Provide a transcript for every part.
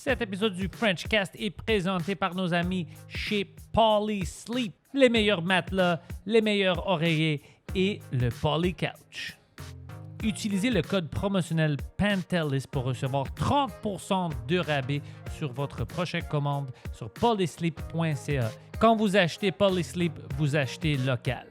Cet épisode du Frenchcast est présenté par nos amis chez Polysleep. Les meilleurs matelas, les meilleurs oreillers et le Poly Couch. Utilisez le code promotionnel PANTELIS pour recevoir 30% de rabais sur votre prochaine commande sur polysleep.ca. Quand vous achetez Polysleep, vous achetez local.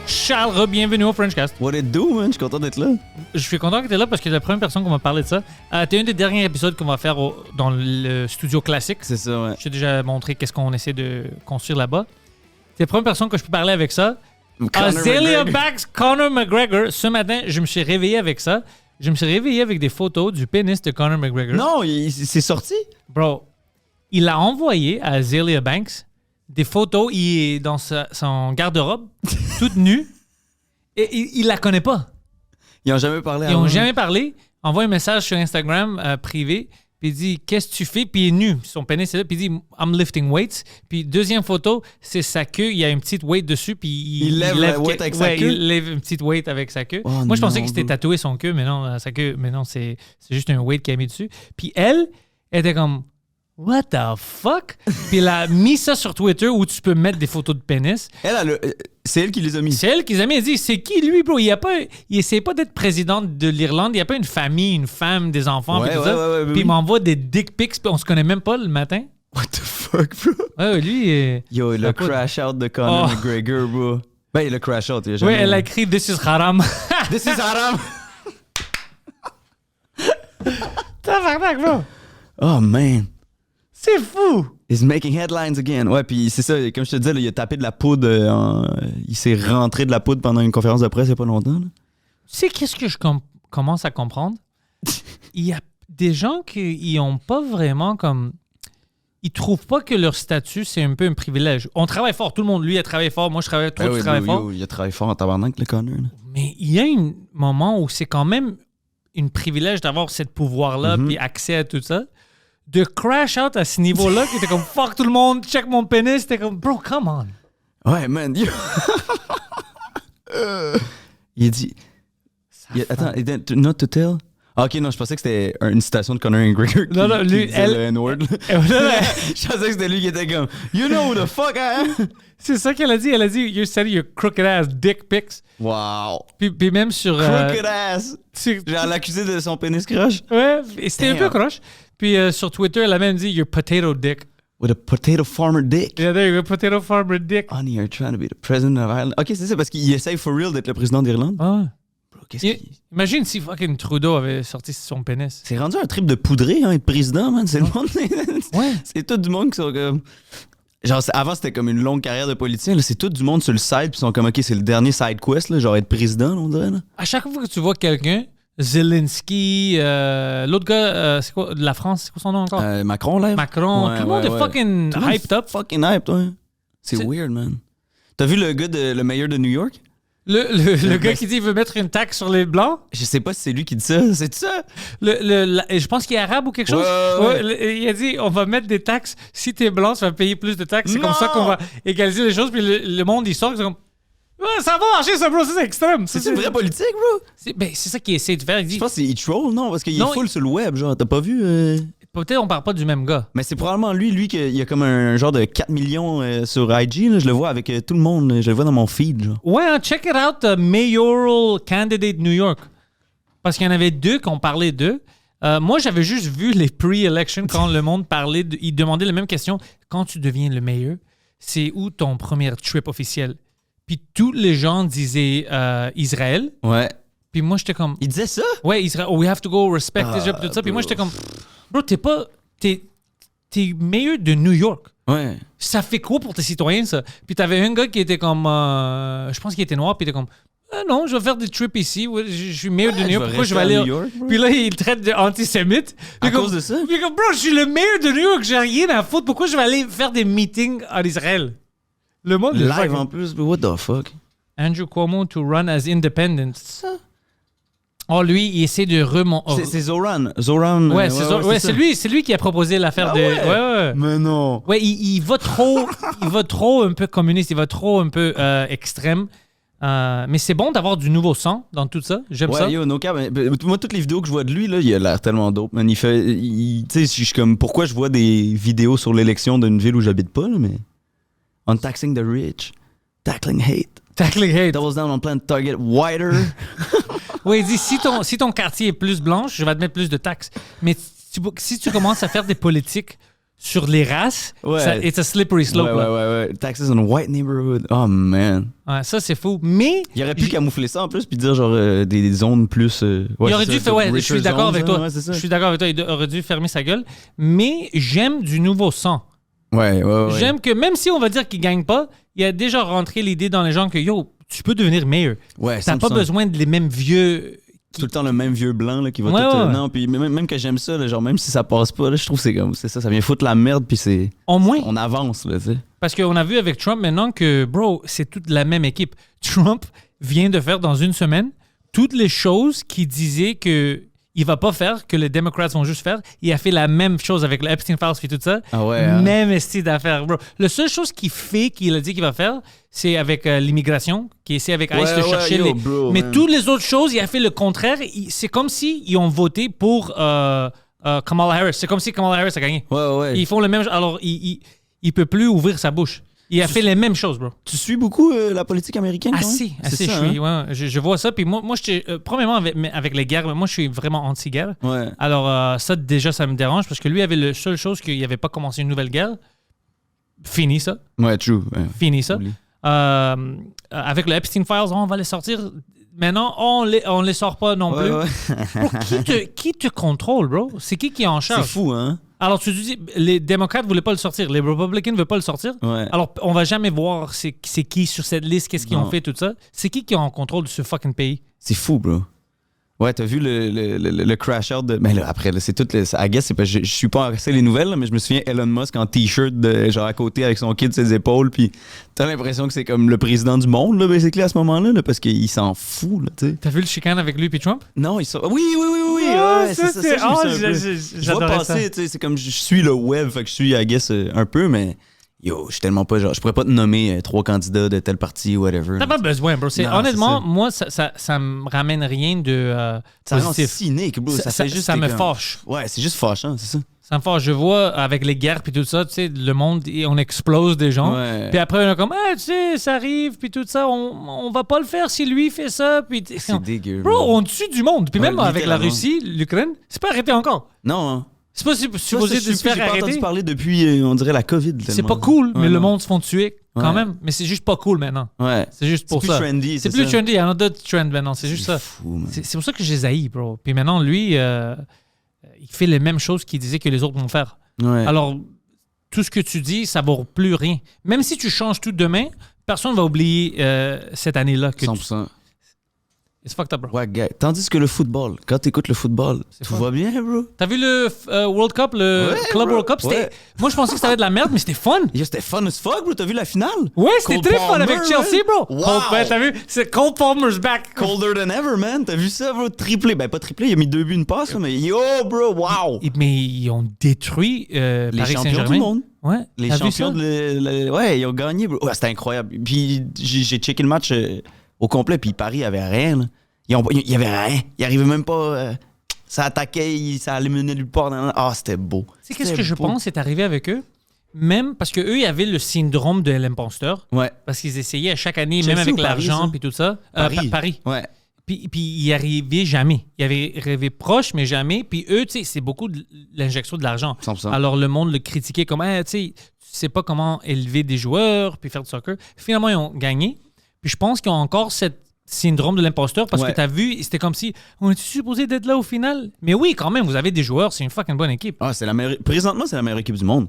Charles, bienvenue au Frenchcast. What it do, man? Je suis content d'être là. Je suis content que tu es là parce que c'est la première personne qu'on va parler de ça. Tu es un des derniers épisodes qu'on va faire dans le studio classique. C'est ça, ouais. Je t'ai déjà montré qu'est-ce qu'on essaie de construire là-bas. C'est la première personne que je peux parler avec ça. Azealia Banks, Conor McGregor. Ce matin, je me suis réveillé avec ça. Je me suis réveillé avec des photos du pénis de Conor McGregor. Non, c'est sorti? Bro, il a envoyé à Azealia Banks des photos. Il est dans son garde-robe, toute nue. Et il la connaît pas. Ils n'ont jamais parlé Ils n'ont jamais parlé. Envoie un message sur Instagram privé. Puis il dit, qu'est-ce que tu fais? Puis il est nu. Son pénis est là. Puis il dit, I'm lifting weights. Puis deuxième photo, c'est sa queue. Il y a une petite weight dessus. Puis il lève la weight avec sa queue? Il lève une petite weight avec sa queue. Oh, moi, je pensais non, que c'était tatoué son queue. Mais non, sa queue. Mais non, c'est juste un weight qu'il a mis dessus. Puis elle était comme, what the fuck? Puis elle a mis ça sur Twitter où tu peux mettre des photos de pénis. C'est elle qui les a mis. C'est elle qui les a mis. Elle dit, c'est qui lui, bro? Il essaie pas d'être présidente de l'Irlande. Il n'y a pas une famille, une femme, des enfants. Ouais, puis tout ouais, ça. ouais, Puis il m'envoie des dick pics. Puis on se connaît même pas le matin. What the fuck, bro? Ouais, lui... Yo, le crash out de Conor McGregor, bro. Ben, le crash out, il a jamais... Oui, elle a écrit « This is haram ». This is haram! Tabarnak, bro! Oh, man. C'est fou! He's making headlines again. Ouais, puis c'est ça, comme je te disais, là, il a tapé de la poudre. Il s'est rentré de la poudre pendant une conférence de presse il n'y a pas longtemps. Là. Tu sais qu'est-ce que je commence à comprendre? Il y a des gens qui n'ont pas vraiment comme... Ils trouvent pas que leur statut, c'est un peu un privilège. On travaille fort. Tout le monde, lui, a travaillé fort. Moi, je travaille... Toi, tu travailles fort. Il a travaillé fort en tabarnak, le Conor. Là. Mais il y a un moment où c'est quand même un privilège d'avoir ce pouvoir-là puis accès à tout ça. De crash out à ce niveau-là, qui était comme fuck tout le monde, check mon pénis, c'était comme bro, come on. Ouais, man. Il a dit. Attends, not to tell. Ah, ok, non, je pensais que c'était une citation de Conor McGregor. Non, lui, elle. Le N-word. Je pensais que c'était lui qui était comme you know who the fuck I am. C'est ça qu'elle a dit. Elle a dit you said your crooked ass dick pics. Wow. Puis même sur. Crooked ass. Genre l'accusé de son pénis croche. Ouais, c'était un peu croche. Puis sur Twitter, elle a même dit your potato dick. With a potato farmer dick. Yeah, there you go, potato farmer dick. Honey, you're trying to be the president of Ireland. Ok, c'est ça, parce qu'il essaye for real d'être le président d'Irlande. Ah. Bro, qu'est-ce qu'il... Imagine si fucking Trudeau avait sorti son pénis. C'est rendu un trip de poudré, hein, être président, man. C'est le monde. Ouais. C'est tout du monde qui sont comme. Genre, avant, c'était comme une longue carrière de politicien. Là, c'est tout du monde sur le side, puis ils sont comme, ok, c'est le dernier side quest, là, genre être président, là, on dirait. Là. À chaque fois que tu vois quelqu'un, Zelensky, l'autre gars, c'est quoi, de la France, c'est quoi son nom encore? Macron, là. Macron, tout le monde est fucking hyped up. Fucking hyped, ouais. C'est weird, man. T'as vu le gars, le mayor de New York? Le gars qui dit qu'il veut mettre une taxe sur les Blancs? Je sais pas si c'est lui qui dit ça. C'est ça? Je pense qu'il est arabe ou quelque chose. Ouais. Il a dit on va mettre des taxes. Si t'es blanc, tu vas payer plus de taxes. C'est comme ça qu'on va égaliser les choses. Puis le monde, il sort. C'est comme ça va marcher, ça, bro. C'est extrême. C'est une vraie politique, bro? C'est ça qu'il essaie de faire. Il dit, je pense qu'il troll, non? Parce qu'il est full sur le web. Genre, t'as pas vu? Peut-être on parle pas du même gars. Mais c'est probablement lui qu'il y a comme un genre de 4 millions sur IG. Là, je le vois avec tout le monde. Je le vois dans mon feed. Genre. Ouais, check it out, mayoral candidate New York. Parce qu'il y en avait deux qu'on parlait d'eux. Moi, j'avais juste vu les pre-elections quand le monde parlait. Ils demandaient la même question. Quand tu deviens le mayor, c'est où ton premier trip officiel? Puis tous les gens disaient Israël. Ouais. Puis moi, j'étais comme... Il disait ça? Ouais, Israël. Oh, we have to go respect Israel. Tout ça. Puis moi, j'étais comme... Bro, t'es meilleur de New York. Ouais. Ça fait quoi pour tes citoyens, ça? Puis t'avais un gars qui était comme... je pense qu'il était noir, puis il était comme... non, je vais faire des trips ici. Je suis meilleur de New York. Pourquoi je vais aller... New York, puis là, il traite d'antisémite. À cause de ça? Puis comme, bro, je suis le meilleur de New York. J'ai rien à foutre. Pourquoi je vais aller faire des meetings en Israël? Le monde live en plus. What the fuck? Andrew Cuomo to run as independent. C'est ça? Oh, lui, il essaie de remonter. C'est Zoran. Zoran. Ouais, c'est lui qui a proposé l'affaire de. Ouais. Mais non. Ouais, il va trop, il va trop un peu communiste, il va trop un peu extrême. Mais c'est bon d'avoir du nouveau sang dans tout ça. J'aime ça. Ouais, yo, no cap. Moi, toutes les vidéos que je vois de lui, là, il a l'air tellement dope, man. Tu sais, je suis comme, pourquoi je vois des vidéos sur l'élection d'une ville où j'habite pas, là, mais... Untaxing the rich, tackling hate. Tackling hate. Doubles down on plan to target whiter. Oui, il dit, si ton quartier est plus blanche, je vais te mettre plus de taxes. Mais si tu commences à faire des politiques sur les races, it's a slippery slope. Ouais. Taxes in a white neighborhood. Oh, man. Ouais, ça, c'est fou. Mais... Il aurait pu camoufler ça en plus puis dire genre des zones plus... il aurait dû faire... Ouais, je suis d'accord avec toi. Je suis d'accord avec toi. Il aurait dû fermer sa gueule. Mais j'aime du nouveau sang. Ouais. J'aime que même si on va dire qu'il gagne pas, il a déjà rentré l'idée dans les gens que yo, tu peux devenir meilleur. Ouais, t'as pas besoin de les mêmes vieux... Tout le temps le même vieux blanc là, qui va tout... Non, puis même que j'aime ça, là, genre même si ça passe pas, là, je trouve que c'est ça vient foutre la merde puis c'est... Au moins. On avance, là, tu sais. Parce qu'on a vu avec Trump maintenant que, bro, c'est toute la même équipe. Trump vient de faire dans une semaine toutes les choses qu'il disait que il va pas faire, que les démocrates vont juste faire. Il a fait la même chose avec le Epstein Files et tout ça. Ah ouais, hein? Même style d'affaires, bro. La seule chose qu'il a dit qu'il va faire, c'est avec l'immigration, qui essaie avec ICE de chercher les... bro, mais man. toutes les autres choses, il a fait le contraire. C'est comme s'ils ont voté pour Kamala Harris. C'est comme si Kamala Harris a gagné. Ouais. Ils font le même... Alors, il peut plus ouvrir sa bouche. Il a fait les mêmes choses, bro. Tu suis beaucoup la politique américaine, quand même? Assez, ça, je vois ça. Puis moi premièrement, avec les guerres, moi, je suis vraiment anti-guerre. Ouais. Alors, ça, déjà, ça me dérange parce que lui avait la seule chose qu'il n'avait pas commencé une nouvelle guerre. Fini ça. Ouais, true. Ouais. Fini ça. Avec le Epstein Files, on va les sortir. Maintenant, on les sort pas non plus. Ouais. Bro, qui te contrôle, bro? C'est qui est en charge? C'est fou, hein? Alors, tu te dis, les démocrates ne voulaient pas le sortir, les Republicans ne veulent pas le sortir. Ouais. Alors, on va jamais voir c'est qui sur cette liste, qu'est-ce qu'ils ont fait, tout ça. C'est qui est en contrôle de ce fucking pays? C'est fou, bro. Ouais, t'as vu le crash-out de... Mais là, après, là, c'est tout... I guess, c'est parce que je suis pas assez les nouvelles, là, mais je me souviens Elon Musk en T-shirt, genre à côté avec son kid sur ses épaules, puis t'as l'impression que c'est comme le président du monde, là, basically, à ce moment-là, là, parce qu'il s'en fout, là, tu sais. T'as vu le chicane avec lui puis Trump? Non, il sort... Oui, Ah, ouais, ça, c'est ça. Je vois passer, tu sais, c'est comme je suis le web, fait que je suis, I guess, un peu, mais... Yo, je suis tellement pas genre... Je pourrais pas te nommer 3 candidats de tel parti ou whatever. T'as pas besoin, bro. Non, honnêtement, moi, ça me ramène rien de ça rend positif. cynique, bro. Ça me fâche. Ouais, c'est juste fâchant, c'est ça. Ça me fâche. Je vois avec les guerres puis tout ça, tu sais, le monde, on explose des gens. Ouais. Puis après, on est comme, tu sais, ça arrive, puis tout ça, on va pas le faire si lui fait ça. Puis c'est dégueu. Bro, on tue du monde. Puis Ouais, même avec la littéralement. Russie, l'Ukraine, c'est pas arrêté encore. Non, hein. C'est pas supposé de se faire J'ai pas entendu arrêter. parler depuis, on dirait, la COVID. C'est pas cool, mais le non. monde se font tuer quand Ouais. même. Mais c'est juste pas cool maintenant. Ouais. C'est juste pour plus ça. trendy, C'est c'est plus ça. trendy. Il y a un autre trend maintenant. C'est juste ça. Fou, man. C'est pour ça que je les haïs, bro. Puis maintenant, lui, il fait les mêmes choses qu'il disait que les autres vont faire. Ouais. Alors, tout ce que tu dis, ça vaut plus rien. Même si tu changes tout demain, personne va oublier cette année-là. Que 100%. It's fucked up, bro. Ouais, gars. Tandis que le football, quand t'écoutes le football, tout fun. va bien, bro. T'as vu le World Cup, le Ouais, Club bro. World Cup? Ouais. Moi, je pensais que ça allait être de la merde, mais c'était fun. Yo, c'était fun as fuck, bro. T'as vu la finale? Ouais, c'était Cole très fun Palmer, avec Chelsea, bro. Wow. Ouais, t'as vu? C'est Cole Palmer's back. Colder than ever, man. T'as vu ça, bro? Triplé. Ben, pas triplé. Il a mis 2 buts, une passe, là, mais yo, bro, wow. Mais ils ont détruit Les Paris champions Saint-Germain. du monde. Ouais. Les T'as vu champions ça? Ouais, ils ont gagné, bro. Ouais, c'était incroyable. Puis j'ai checké le match au complet, puis Paris avait rien, là. Il y avait rien. Ils arrivaient même pas... ça attaquait, ça allait mener nulle part. Ah, c'était beau. Tu sais, qu'est-ce que je pense est arrivé avec eux? Même parce qu'eux, ils avaient le syndrome de l'imposteur. Ouais. Parce qu'ils essayaient à chaque année, Chelsea même avec ou Paris, l'argent ça? puis tout ça. Paris. Ouais. Puis ils n'y arrivaient jamais. Ils avaient rêvé proche, mais jamais. Puis eux, tu sais, c'est beaucoup de l'injection de l'argent. 100%. Alors le monde le critiquait comme, tu sais, tu sais pas comment élever des joueurs puis faire du soccer. Finalement, ils ont gagné. Puis je pense qu'ils ont encore cette syndrome de l'imposteur parce que t'as vu, c'était comme si on est supposé d'être là au final. Mais oui, quand même, vous avez des joueurs, c'est une fucking bonne équipe. Ah, c'est la meilleure... Présentement, c'est la meilleure équipe du monde.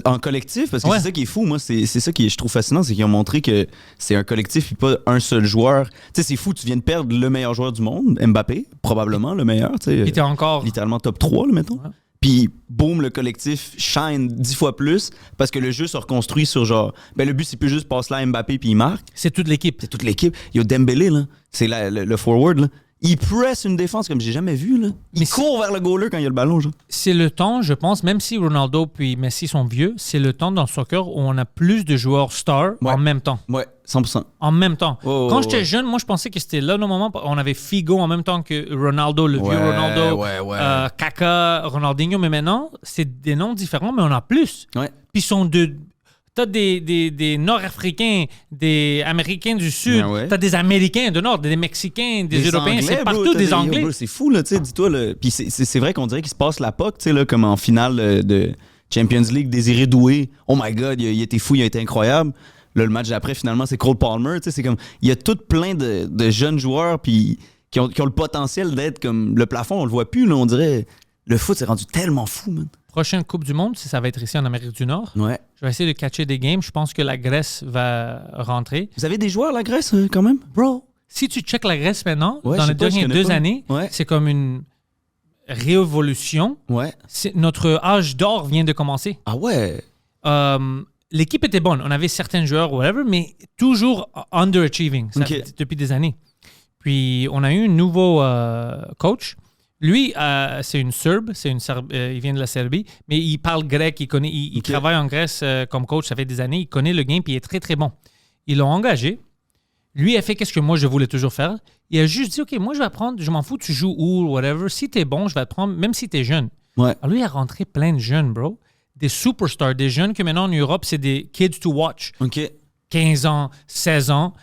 En collectif, parce que c'est ça qui est fou, moi, c'est ça qui je trouve fascinant, c'est qu'ils ont montré que c'est un collectif et pas un seul joueur. Tu sais, c'est fou, tu viens de perdre le meilleur joueur du monde, Mbappé, probablement le meilleur, tu sais. Puis t'es encore... Littéralement top 3, là, mettons. Ouais. Puis, boum, le collectif shine 10 fois plus parce que le jeu se reconstruit sur genre... Ben, le but, c'est plus juste passe là à Mbappé puis il marque. C'est toute l'équipe. C'est toute l'équipe. Yo, Dembélé, là, c'est le forward, là. Il presse une défense comme j'ai jamais vu, là. Il court vers le goaler quand il y a le ballon, genre. C'est le temps, je pense, même si Ronaldo puis Messi sont vieux, c'est le temps dans le soccer où on a plus de joueurs stars en même temps. Ouais, 100%. En même temps. Quand j'étais jeune, moi, je pensais que c'était là, le moment, on avait Figo en même temps que Ronaldo, le vieux Ronaldo, Kaka, Ronaldinho, mais maintenant, c'est des noms différents, mais on a plus. Ouais. Puis ils sont de... T'as des Nord-Africains, des Américains du Sud, t'as des Américains du Nord, des Mexicains, des Européens, Anglais, c'est partout des Anglais. Bro, c'est fou, là, tu sais, dis-toi. Là. Puis c'est vrai qu'on dirait qu'il se passe la POC, tu sais, là, comme en finale de Champions League, Désiré Doué. Oh my God, il était fou, il a été incroyable. Là, le match d'après, finalement, c'est Cole Palmer, tu sais, c'est comme... Il y a tout plein de jeunes joueurs, puis qui ont le potentiel d'être comme... Le plafond, on le voit plus, là, on dirait... Le foot, c'est rendu tellement fou, man. Prochaine Coupe du Monde, si ça va être ici en Amérique du Nord, je vais essayer de catcher des games. Je pense que la Grèce va rentrer. Vous avez des joueurs, la Grèce, quand même? Bro, si tu checkes la Grèce maintenant, dans les dernières 2 années, c'est comme une révolution. Notre âge d'or vient de commencer. Ah ouais? L'équipe était bonne. On avait certains joueurs, whatever, mais toujours underachieving depuis des années. Puis, on a eu un nouveau coach. Lui, c'est une Serbe, il vient de la Serbie, mais il parle grec, il travaille en Grèce comme coach, ça fait des années, il connaît le game, puis il est très, très bon. Ils l'ont engagé. Lui a fait qu'est-ce que moi, je voulais toujours faire. Il a juste dit, OK, moi, je vais apprendre, je m'en fous, tu joues où, whatever. Si t'es bon, je vais te prendre, même si t'es jeune. Ouais. Alors, lui, il a rentré plein de jeunes, bro. Des superstars, des jeunes que maintenant, en Europe, c'est des kids to watch. 15 ans, 16 ans.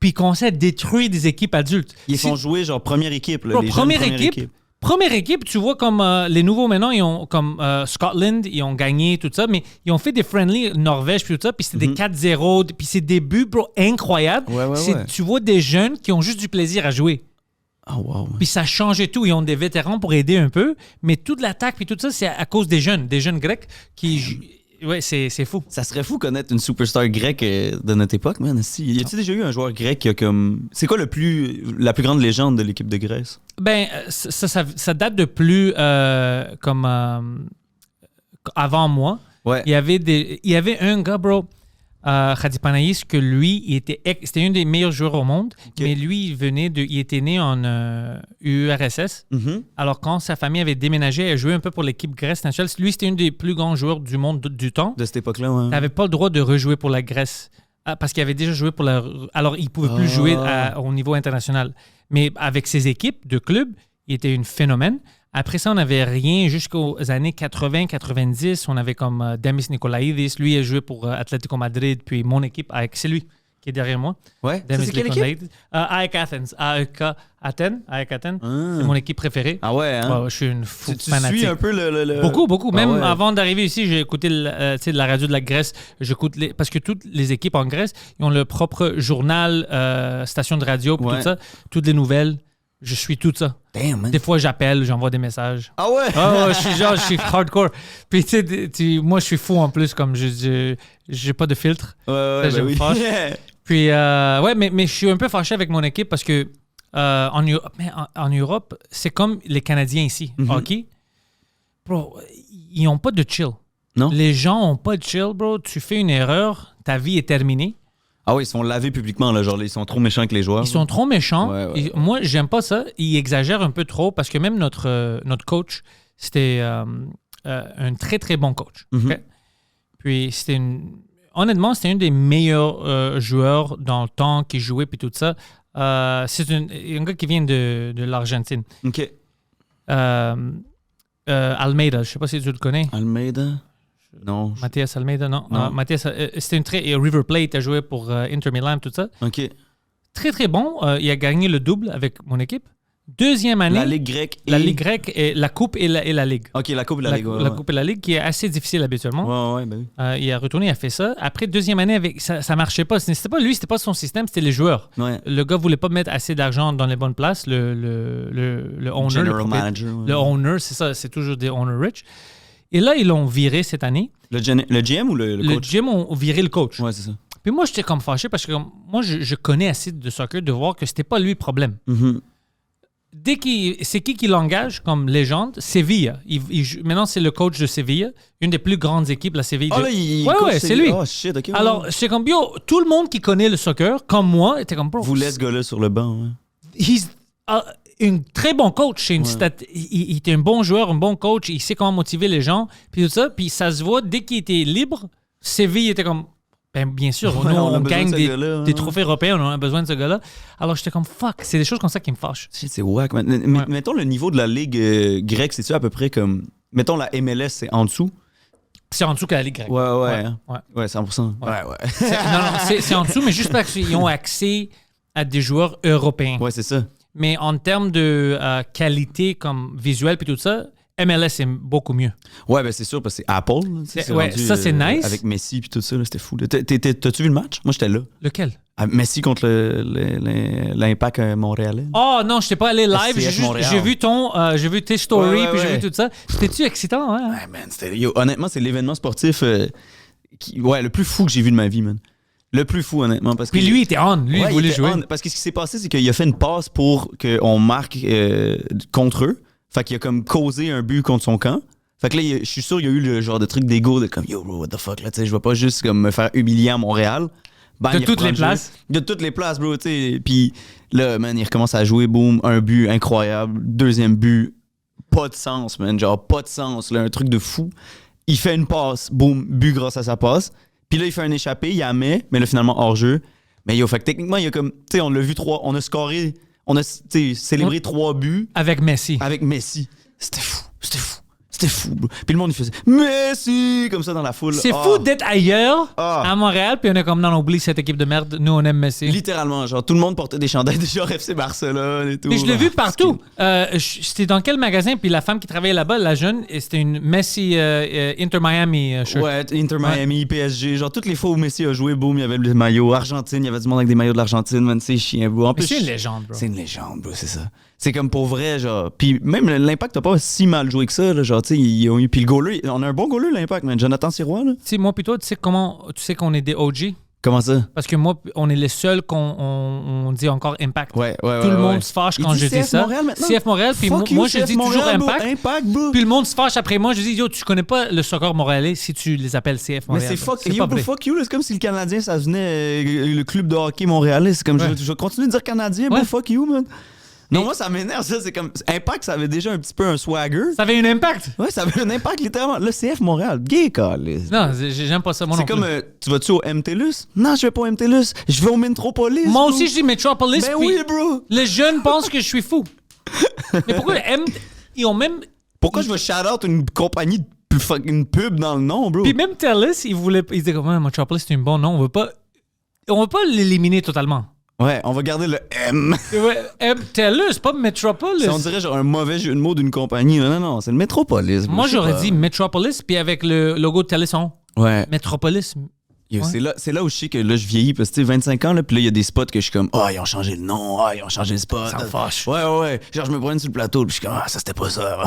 Puis ils commencent à détruire des équipes adultes. Ils font jouer, genre, première équipe. Là, bro, les première équipe. Première équipe, tu vois, comme les nouveaux maintenant, ils ont comme Scotland, ils ont gagné, tout ça, mais ils ont fait des friendly Norvège, puis tout ça, puis c'était des 4-0, puis c'est des buts, bro, incroyables. Tu vois des jeunes qui ont juste du plaisir à jouer. Oh, wow. Puis ça changeait tout. Ils ont des vétérans pour aider un peu, mais toute l'attaque, puis tout ça, c'est à cause des jeunes grecs qui... Ouais, c'est fou. Ça serait fou connaître une superstar grecque de notre époque, man. Y a-t-il déjà eu un joueur grec qui a comme... C'est quoi la plus grande légende de l'équipe de Grèce? Ben, ça date de plus comme avant moi. Ouais. Il y avait un gars, bro, Khadipanaïs, que lui, c'était un des meilleurs joueurs au monde, mais lui, il était né en URSS. Alors, quand sa famille avait déménagé, elle jouait un peu pour l'équipe Grèce nationale. Lui, c'était un des plus grands joueurs du monde du temps. De cette époque-là, ouais. Il n'avait pas le droit de rejouer pour la Grèce parce qu'il avait déjà joué pour la... Alors, il ne pouvait plus jouer au niveau international. Mais avec ses équipes de club, il était un phénomène. Après ça, on n'avait rien jusqu'aux années 80-90. On avait comme Demis Nikolaïdis. Lui, il a joué pour Atlético Madrid. Puis mon équipe, c'est lui qui est derrière moi. Ouais. Demis c'est quelle équipe? AEK Athens. AEK Athens. C'est mon équipe préférée. Ah ouais, hein? Ouais, je suis une fou fanatique. Tu suis un peu le... Beaucoup. Même avant d'arriver ici, j'ai écouté la radio de la Grèce. Parce que toutes les équipes en Grèce, ils ont leur propre journal, station de radio, puis tout ça. Toutes les nouvelles. Je suis tout ça. Damn, man. Des fois, j'appelle, j'envoie des messages. Ah ouais? Je suis hardcore. Puis, tu sais, moi, je suis fou en plus, comme j'ai pas de filtre. Ouais, je me fâche. Puis, mais je suis un peu fâché avec mon équipe parce que en Europe, c'est comme les Canadiens ici. OK? Bro, ils ont pas de chill. Non? Les gens ont pas de chill, bro. Tu fais une erreur, ta vie est terminée. Ah oui, ils se font laver publiquement, là, genre ils sont trop méchants avec les joueurs. Ils sont trop méchants. Ouais. Moi, j'aime pas ça. Ils exagèrent un peu trop parce que même notre coach, c'était un très, très bon coach. Okay? Puis, honnêtement, c'était un des meilleurs joueurs dans le temps qui jouait puis tout ça. C'est un gars qui vient de l'Argentine. OK. Almeida, je sais pas si tu le connais. Almeida? Non. Mathias Almeida, non. Mathias, c'était une très... River Plate a joué pour Inter Milan, tout ça. OK. Très, très bon. Il a gagné le double avec mon équipe. Deuxième année... La Ligue grecque La Ligue grecque, et la Coupe et la Ligue. OK, la Coupe et la Ligue. La Coupe et la Ligue, qui est assez difficile habituellement. Ouais, ben oui. Il a retourné, il a fait ça. Après, deuxième année, ça marchait pas. C'était pas lui, c'était pas son système, c'était les joueurs. Ouais. Le gars voulait pas mettre assez d'argent dans les bonnes places. Le owner... General manager. Le owner, c'est ça. C'est toujours des owners rich. Et là, ils l'ont viré cette année. Le GM ou le coach? Le GM ont viré le coach. Ouais, c'est ça. Puis moi, j'étais comme fâché parce que moi, je connais assez de soccer de voir que c'était pas lui le problème. C'est qui l'engage comme légende? Sevilla. Maintenant, c'est le coach de Sevilla, une des plus grandes équipes, la Sevilla. Ah là, ouais, c'est lui. Oh shit, OK. Alors, c'est comme, tout le monde qui connaît le soccer, comme moi, était comme, bro. Vous laissez ce gars-là sur le banc, ouais. un très bon coach. C'est il était un bon joueur, un bon coach. Il sait comment motiver les gens. Puis tout ça. Puis ça se voit, dès qu'il était libre, Séville était comme... Ben, bien sûr, nous, on gagne des trophées européens, on a besoin de ce gars-là. Alors, j'étais comme, fuck, c'est des choses comme ça qui me fâchent. C'est wack, man. Mettons, le niveau de la ligue grecque, c'est-tu à peu près comme... Mettons, la MLS, c'est en dessous? C'est en dessous que la ligue grecque. Ouais, 100%. Ouais. C'est en dessous, mais juste parce qu'ils ont accès à des joueurs européens. Ouais, c'est ça. Mais en termes de qualité comme visuelle puis tout ça, MLS, c'est beaucoup mieux. Ouais, ben c'est sûr, parce que c'est Apple. Ça, c'est nice. Avec Messi puis tout ça, là, c'était fou. T'as-tu vu le match? Moi, j'étais là. Lequel? Messi contre l'Impact montréalais. Oh non, je t'ai pas allé live. J'ai vu tes stories puis j'ai vu tout ça. C'était-tu excitant, hein? Ouais, man, honnêtement, c'est l'événement sportif le plus fou que j'ai vu de ma vie, man. Le plus fou, honnêtement. Puis lui, il était on. Lui, il voulait jouer. Parce que ce qui s'est passé, c'est qu'il a fait une passe pour qu'on marque contre eux. Fait qu'il a comme causé un but contre son camp. Fait que là, je suis sûr qu'il y a eu le genre de truc d'ego de comme yo bro, what the fuck, là, tu sais, je vais pas juste comme me faire humilier à Montréal. De toutes les places. De toutes les places, bro, tu sais. Puis là, man, il recommence à jouer, boum, un but incroyable. Deuxième but, pas de sens, man, genre pas de sens, là, un truc de fou. Il fait une passe, boum, but grâce à sa passe. Puis là, il fait un échappé, il la met, mais là, finalement, hors-jeu. Mais yo, fait que techniquement, il y a comme, tu sais, on l'a vu on a scoré. On a célébré 3 buts. Avec Messi. C'était fou, bro. Puis le monde, il faisait Messi comme ça dans la foule. C'est fou d'être ailleurs, à Montréal, puis on est comme, non, on oublie cette équipe de merde. Nous, on aime Messi. Littéralement, genre, tout le monde portait des chandails de genre FC Barcelone et tout. Mais je l'ai vu partout. C'était dans quel magasin, puis la femme qui travaillait là-bas, la jeune, c'était une Messi Inter Miami shirt. Ouais, Inter Miami, PSG. Genre, toutes les fois où Messi a joué, boum, il y avait le maillot. Argentine, il y avait du monde avec des maillots de l'Argentine, man, c'est chiant, bro. En plus, c'est une légende, bro. C'est une légende, bro, c'est ça. C'est comme pour vrai, genre. Puis même l'Impact n'a pas si mal joué que ça, là, genre, tu sais, ils ont eu. Puis le goaler, on a un bon goaler, l'Impact, man. Jonathan Sirois, là. Tu sais, moi, puis toi, tu sais qu'on est des OG? Comment ça? Parce que moi, on est les seuls qu'on dit encore Impact. Ouais, Tout le monde se fâche quand je dis ça. Montréal, CF Montréal, puis moi, je dis toujours Impact. Bro. Puis le monde se fâche après moi. Je dis, yo, tu connais pas le soccer montréalais si tu les appelles CF Montréal. Mais c'est fuck you, là. C'est comme si le Canadien, ça venait le club de hockey montréalais. C'est comme, je continue de dire Canadien, bro, fuck you, man. Non, moi, ça m'énerve, ça. C'est comme. Impact, ça avait déjà un petit peu un swagger. Ça avait un impact? Ouais, ça avait un impact, littéralement. Le CF Montréal, gay, câlisse. Non, j'aime pas ça, moi non plus. C'est comme, tu vas-tu au MTLUS? Non, je vais pas au MTLUS. Je vais au Metropolis. Moi aussi, je dis Metropolis. Ben oui, bro. Les jeunes pensent que je suis fou. Mais pourquoi ils ont même. Pourquoi je vais shout-out une compagnie de fucking pub dans le nom, bro? Puis même TELUS, ils disaient comme, Metropolis, c'est un bon nom. On veut pas l'éliminer totalement. Ouais, on va garder le M. Ouais, TELUS, pas Metropolis. On dirait genre un mauvais jeu de mots d'une compagnie. Non, c'est le Metropolis. Moi, j'aurais dit Metropolis, puis avec le logo de TELUS. Ouais. Metropolis. Yo, ouais. C'est là où je sais que là, je vieillis, parce que tu sais, 25 ans, là, puis là, il y a des spots que je suis comme, ils ont changé le nom, ils ont changé le spot. Ça me fâche. Ouais. Genre, je me promène sur le plateau, puis je suis comme, ça, c'était pas ça.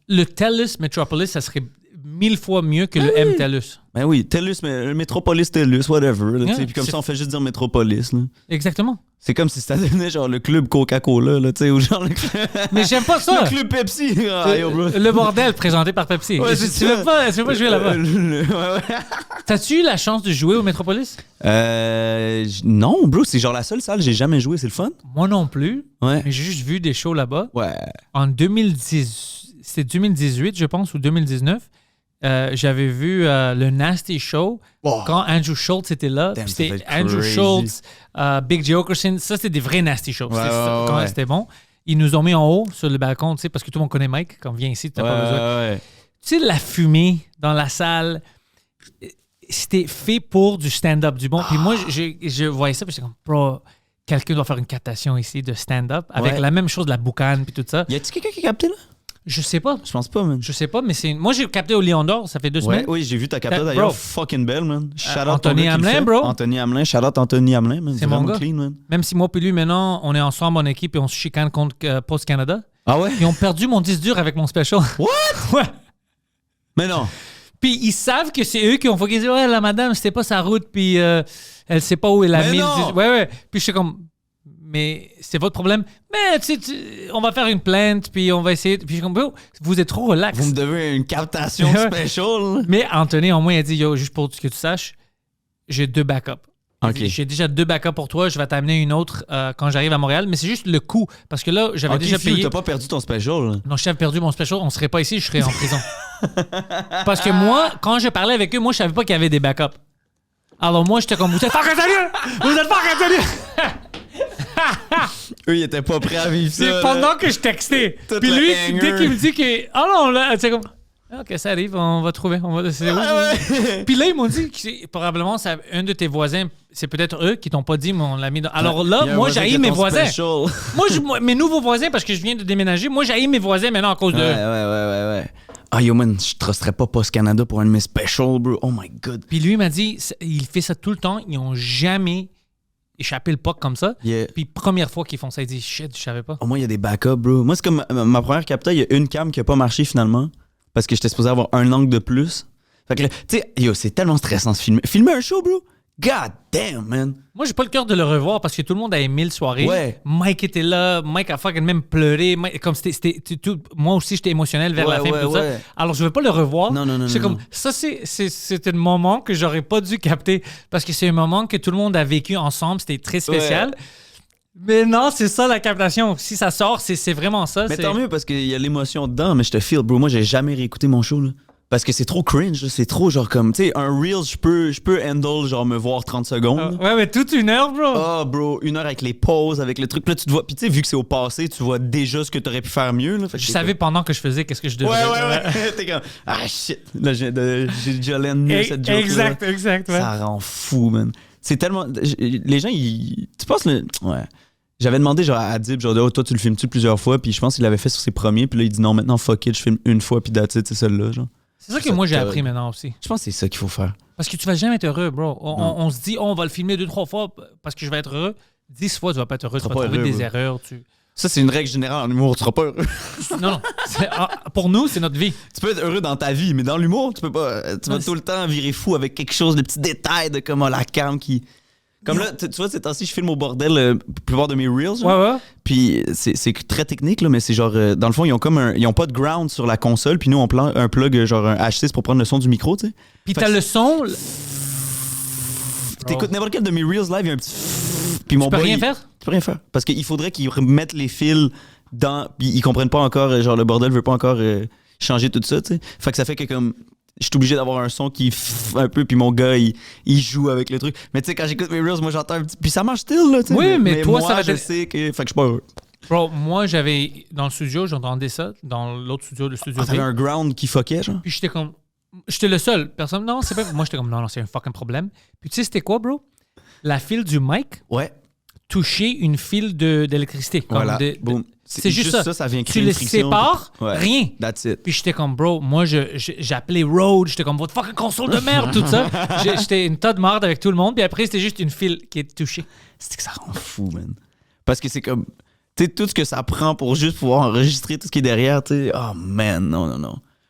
Le TELUS Metropolis, ça serait 1000 fois mieux que le M-TELUS. Ben oui, TELUS, mais Metropolis, TELUS, whatever. Puis comme ça, on fait juste dire Metropolis. Là. Exactement. C'est comme si ça devenait genre le club Coca-Cola, là, tu sais, ou genre le club... Mais j'aime pas ça! Le club Pepsi! Le bordel présenté par Pepsi. Ouais, tu veux pas jouer là-bas? Ouais. T'as-tu eu la chance de jouer au Metropolis? Non, bro, c'est genre la seule salle que j'ai jamais joué, c'est le fun? Moi non plus. Ouais. Mais j'ai juste vu des shows là-bas. Ouais. En c'était 2018, je pense, ou 2019. J'avais vu le Nasty Show quand Andrew Schultz était là. C'était Andrew Schultz, Big J. Okerson. Ça, c'était des vrais Nasty Shows. C'était bon. Ils nous ont mis en haut sur le balcon, tu sais, parce que tout le monde connaît Mike. Quand on vient ici, tu n'as pas besoin. Ouais. Tu sais, la fumée dans la salle, c'était fait pour du stand-up, du bon. Puis moi, je voyais ça, puis j'étais comme, bro, quelqu'un doit faire une captation ici de stand-up avec la même chose, la boucane, puis tout ça. Y a-t-il quelqu'un qui a capté, là? Je sais pas. Je pense pas, man. Je sais pas, mais c'est. Moi, j'ai capté au Lion d'Or, ça fait 2 semaines. Oui, j'ai vu ta capta d'ailleurs. Fucking belle, man. Shout out Anthony Hamelin, bro. Anthony Hamelin, shout out Anthony Hamelin, man. C'est mon gars. Clean, man. Même si moi et lui, maintenant, on est ensemble en équipe et on se chicane contre Post Canada. Ah ouais? Ils ont perdu mon 10 dur avec mon special. What? Ouais. Mais non. Puis ils savent que c'est eux qui ont fait dire, ouais, la madame, c'était pas sa route, puis elle sait pas où elle a mis. Ouais. Puis je suis comme. Mais c'est votre problème. Mais tu sais, on va faire une plainte, puis on va essayer. Puis je suis comme, vous êtes trop relax. Vous me devez une captation special. Mais Anthony, au moins, il a dit, yo, juste pour que tu saches, j'ai 2 backups. Il dit, j'ai déjà 2 backups pour toi, je vais t'amener une autre quand j'arrive à Montréal. Mais c'est juste le coût. Parce que là, j'avais déjà payé. T'as pas perdu ton special. Là. Non, si j'avais perdu mon special, on serait pas ici, je serais en prison. Parce que moi, quand je parlais avec eux, moi, je savais pas qu'il y avait des backups. Alors moi, j'étais comme, vous êtes fucking sérieux? Vous êtes fucking sérieux? Eux, ils étaient pas prêts à vivre ça. C'est pendant que je textais. Tout Puis le lui, hanger. dès qu'il me dit que... Ah non, là, c'est comme... OK, ça arrive, on va trouver. C'est où? Puis là, ils m'ont dit que probablement, un de tes voisins, c'est peut-être eux qui t'ont pas dit, mais on l'a mis dans... Alors là, moi, j'ai mes voisins. Moi, mes nouveaux voisins, parce que je viens de déménager, moi, j'ai mes voisins maintenant à cause de... Ouais. Ah, yo, man, je trusterais pas Post Canada pour un de mes specials, bro. Oh my God. Puis lui, il m'a dit, il fait ça tout le temps. Ils ont jamais échappé le POC comme ça. Yeah. Puis première fois qu'ils font ça, il dit, shit, je savais pas. Au moins, il y a des backups, bro. Moi, c'est comme ma première capta, il y a une cam qui a pas marché finalement. Parce que j'étais supposé avoir un angle de plus. Fait que là, tu sais, yo, c'est tellement stressant ce film. Filmer un show, bro. God damn, man. Moi, j'ai pas le cœur de le revoir parce que tout le monde a aimé le soirée. Ouais. Mike était là. Mike a fucking même pleuré. Comme moi aussi, j'étais émotionnel vers la fin. Tout ça. Alors, je veux pas le revoir. Non. Comme, ça, c'est un moment que j'aurais pas dû capter parce que c'est un moment que tout le monde a vécu ensemble. C'était très spécial. Ouais. Mais non, c'est ça la captation. Si ça sort, c'est vraiment ça. Mais tant mieux parce qu'il y a l'émotion dedans. Mais je te feel, bro. Moi, j'ai jamais réécouté mon show, là. Parce que c'est trop cringe, là. C'est trop genre comme, tu sais, un reel, je peux handle, genre me voir 30 secondes. Ouais, mais toute une heure, bro. Ah, bro, 1 heure avec les pauses, avec le truc. Puis là, tu te vois, puis tu sais, vu que c'est au passé, tu vois déjà ce que t'aurais pu faire mieux. Là. Je savais pendant que je faisais qu'est-ce que je devais faire. Ouais. T'es comme, ah shit. Là, j'ai déjà mieux cette joke. Exact, ouais. Ça rend fou, man. C'est tellement. Les gens, tu penses, ouais. J'avais demandé genre à Adib, genre, oh, toi, tu le filmes-tu plusieurs fois? Puis je pense qu'il l'avait fait sur ses premiers. Puis là, il dit non, maintenant, fuck it, je filme une fois, puis that's it, c'est celle-là, genre. C'est ça que moi j'ai appris maintenant aussi. Je pense que c'est ça qu'il faut faire. Parce que tu vas jamais être heureux, bro. On se dit, on va le filmer 2-3 fois parce que je vais être heureux. 10 fois, tu vas pas être heureux. Tu vas trouver des erreurs. Ça, c'est une règle générale en humour. Tu seras pas heureux. Non. Pour nous, c'est notre vie. Tu peux être heureux dans ta vie, mais dans l'humour, tu peux pas. Tu vas tout le temps virer fou avec quelque chose, de petits détails de comme la cam qui. Comme là, tu vois, ces temps-ci, je filme au bordel la plupart de mes reels. Ouais. Puis c'est très technique, là, mais c'est genre... dans le fond, ils ont pas de ground sur la console, puis nous, on plante un plug, genre un H6 pour prendre le son du micro, tu sais. Puis t'as le son... T'écoutes n'importe quel de mes reels live, il y a un petit... Puis mon tu peux rien faire? Tu peux rien faire. Parce qu'il faudrait qu'ils remettent les fils dans... Puis ils comprennent pas encore, genre le bordel veut pas encore changer tout ça, tu sais. Fait que ça fait que comme... Je suis obligé d'avoir un son qui un peu, puis mon gars, il joue avec le truc. Mais tu sais, quand j'écoute mes reels, moi, j'entends un petit... Puis ça marche still, là, tu sais. Oui, mais toi, moi, ça va je sais que... Fait que je suis pas heureux. Bro, moi, j'avais... Dans le studio, j'entendais ça. Dans l'autre studio, le studio. T'avais un ground qui fuckait, genre? Puis j'étais comme... J'étais le seul. Personne... Non, c'est pas... Moi, j'étais comme, non, c'est un fucking problème. Puis tu sais, c'était quoi, bro? La file du mic... Ouais. Toucher une file d'électricité. Voilà, boum. C'est juste ça. Ça vient Tu créer les une friction. sépares, Ouais. rien. That's it. Puis j'étais comme, bro, moi, j'appelais Rode, j'étais comme, votre fucking console de merde, tout ça. J'étais une tas de marde avec tout le monde, puis après, c'était juste une file qui est touchée. C'est que ça rend fou, man. Parce que c'est comme, tu sais, tout ce que ça prend pour juste pouvoir enregistrer tout ce qui est derrière, tu sais. Oh, man, non.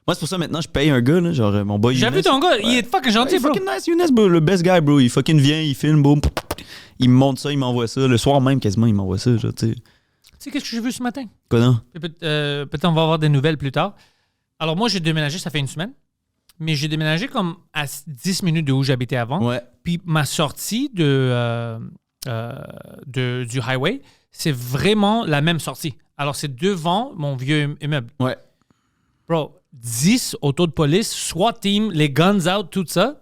Moi, c'est pour ça, maintenant, je paye un gars, là, genre, mon boy Younes. J'ai vu ton gars, il est fucking gentil, bro. bro. Fucking nice, Younes, bro. Le best guy, bro. Il fucking vient, il filme, boum. Il me montre ça, il m'envoie ça. Le soir même, quasiment, il m'envoie ça, genre, tu sais. Tu sais, qu'est-ce que j'ai vu ce matin? Quoi, non? Peut-être on va avoir des nouvelles plus tard. Alors, moi, j'ai déménagé, ça fait une semaine. Mais j'ai déménagé comme à 10 minutes de où j'habitais avant. Ouais. Puis ma sortie du highway, c'est vraiment la même sortie. Alors, c'est devant mon vieux immeuble. Ouais. Bro, 10 autos de police, SWAT team, les guns out, tout ça.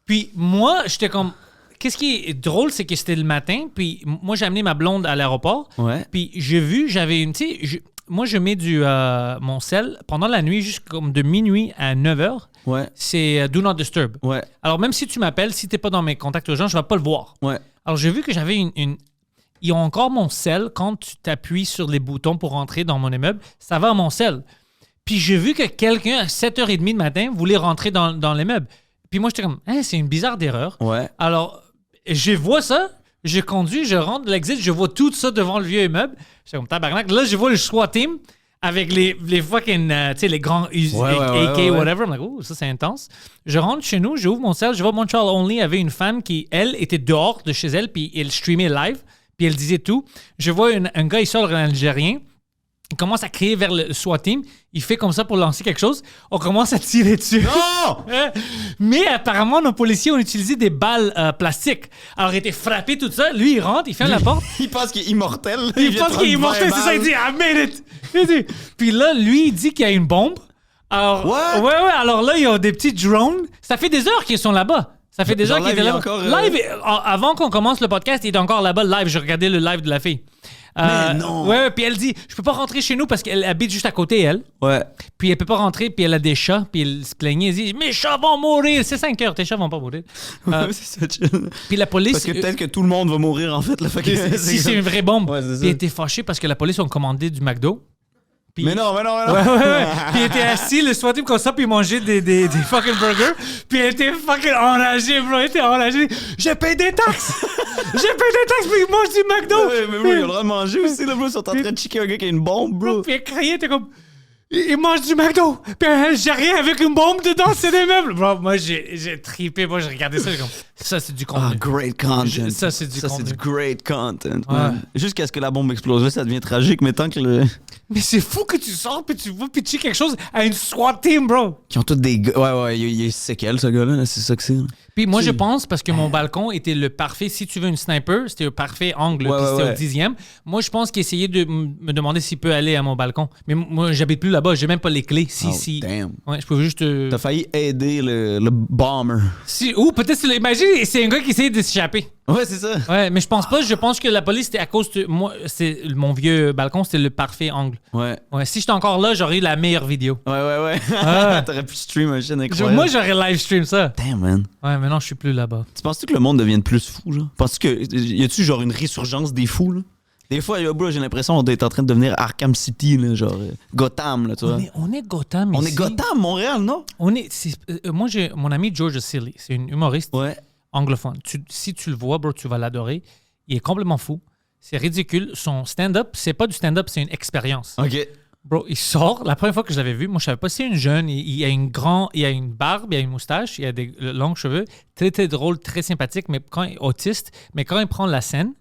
Puis moi, j'étais comme... Qu'est-ce qui est drôle, c'est que c'était le matin, puis moi, j'ai amené ma blonde à l'aéroport. Ouais. Puis j'ai vu, j'avais une... Tu sais, moi, je mets mon sel pendant la nuit, juste comme de minuit à 9h. Ouais. C'est Do Not Disturb. Ouais. Alors, même si tu m'appelles, si t'es pas dans mes contacts urgents, je vais pas le voir. Ouais. Alors, j'ai vu que j'avais une... Ils ont encore mon sel. Quand tu t'appuies sur les boutons pour rentrer dans mon immeuble, ça va à mon sel. Puis j'ai vu que quelqu'un, à 7h30 du matin, voulait rentrer dans l'immeuble. Puis moi, j'étais comme, c'est une bizarre d'erreur. Ouais. Alors, je vois ça, je conduis, je rentre de l'exit, je vois tout ça devant le vieux immeuble. J'étais comme, tabarnak. Là, je vois le SWAT team avec les fucking, tu sais, les grands AK, whatever. I'm like, oh, ça, c'est intense. Je rentre chez nous, j'ouvre mon cell, je vois Montreal Only avait une femme qui, elle, était dehors de chez elle, puis elle streamait live, puis elle disait tout. Je vois un gars, il sort un Algérien. Il commence à crier vers le SWAT team. Il fait comme ça pour lancer quelque chose. On commence à tirer dessus. Non! Mais apparemment, nos policiers ont utilisé des balles plastiques. Alors, il était frappé, tout ça. Lui, il rentre, il ferme la porte. Il pense qu'il est immortel. Il pense qu'il est immortel, c'est ça. Il dit, I made it. Il dit. Puis là, lui, il dit qu'il y a une bombe. Alors, What? ouais. Alors là, il y a des petits drones. Ça fait des heures qu'ils sont là-bas. Ça fait des heures qu'ils étaient là. Live, avant qu'on commence le podcast, il était encore là-bas live. Je regardais le live de la fille. Mais non. Ouais, puis elle dit, je peux pas rentrer chez nous parce qu'elle habite juste à côté, elle. Ouais. Puis elle peut pas rentrer, puis elle a des chats, puis elle se plaignait. Elle dit, mes chats vont mourir. C'est 5 heures, tes chats vont pas mourir. Ouais, c'est ça, chill. Puis la police. Parce que peut-être que tout le monde va mourir, en fait. Là, fait que si c'est une vraie bombe. Ouais, c'est ça. Puis elle était fâchée parce que la police ont commandé du McDo. Puis- Mais non. Ouais. Puis il était assis, le SWAT team comme ça, puis il mangeait des fucking burgers. Puis elle était fucking enragée, bro. Elle était enragée. Je paye des taxes! Je paye des taxes, puis il mange du McDo! Ouais, mais bro, il a le droit de manger aussi, là, bro. Ils sont en train de checker un gars qui a une bombe, bro. Puis elle criait, elle était comme. Il mange du McDo! Puis j'ai rien avec une bombe dedans, c'est des meubles! Bro, moi, j'ai trippé. Moi, j'ai regardé ça, j'ai comme. Ça, c'est du Ah, contenu. great content. Ça, c'est du contenu. great content. Ouais. Jusqu'à ce que la bombe explose, là, ça devient tragique, mais tant que le. Mais c'est fou que tu sors, puis tu vas pitcher quelque chose à une SWAT team, bro! Qui ont tous des gars. Ouais, il est séquelles, ce gars-là, là, c'est ça que c'est. Là. Puis moi, Si. je pense, parce que mon balcon était le parfait, si tu veux une sniper, c'était un parfait angle, Ouais, puis ouais, c'était ouais. au 10e. Moi, je pense qu'il essayait de me demander s'il peut aller à mon balcon. Mais moi, j'habite plus là-bas, j'ai même pas les clés. Si. Damn. Ouais, je peux juste. T'as failli aider le bomber. Ou peut-être, imagine, c'est un gars qui essayait de s'échapper. Ouais, c'est ça. Ouais, mais je pense pas. Je pense que la police, c'était à cause de. Moi, c'est mon vieux balcon, c'était le parfait angle. Ouais. Ouais, si j'étais encore là, j'aurais eu la meilleure vidéo. Ouais. Ah. T'aurais pu stream un chaîne incroyable. Moi, j'aurais live stream ça. Damn, man. Ouais, mais non, je suis plus là-bas. Tu penses-tu que le monde devienne plus fou, genre? Penses-tu que. Y a-tu genre une résurgence des fous, là? Des fois, bro, j'ai l'impression d'être en train de devenir Arkham City, là, genre Gotham, là, tu vois. On est Gotham On ici. est Gotham, Montréal, non? Moi, j'ai mon ami George Silly, c'est une humoriste Ouais. anglophone. Si tu le vois, bro, tu vas l'adorer. Il est complètement fou. C'est ridicule. Son stand-up, c'est pas du stand-up, c'est une expérience. OK. Bro, il sort. La première fois que je l'avais vu, moi, je savais pas si c'est une jeune. Il a une barbe, il a une moustache, il a des longs cheveux. Très, très drôle, très sympathique, mais autiste. Mais quand il prend la scène,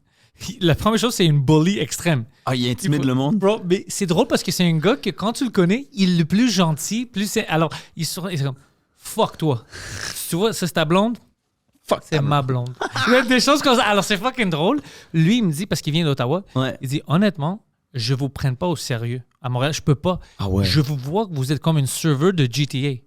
la première chose, c'est une bully extrême. Ah, il intimide le monde? Bro, mais c'est drôle parce que c'est un gars que quand tu le connais, il est le plus gentil, plus c'est. Alors, il est comme fuck toi. Tu vois, ça c'est ta blonde? Fuck, c'est ma blonde. Il y a des choses comme ça. Alors, c'est fucking drôle. Lui, il me dit, parce qu'il vient d'Ottawa, Ouais. il dit honnêtement, je vous prenne pas au sérieux. À Montréal, je peux pas. Ah ouais. Je vous vois que vous êtes comme une serveur de GTA.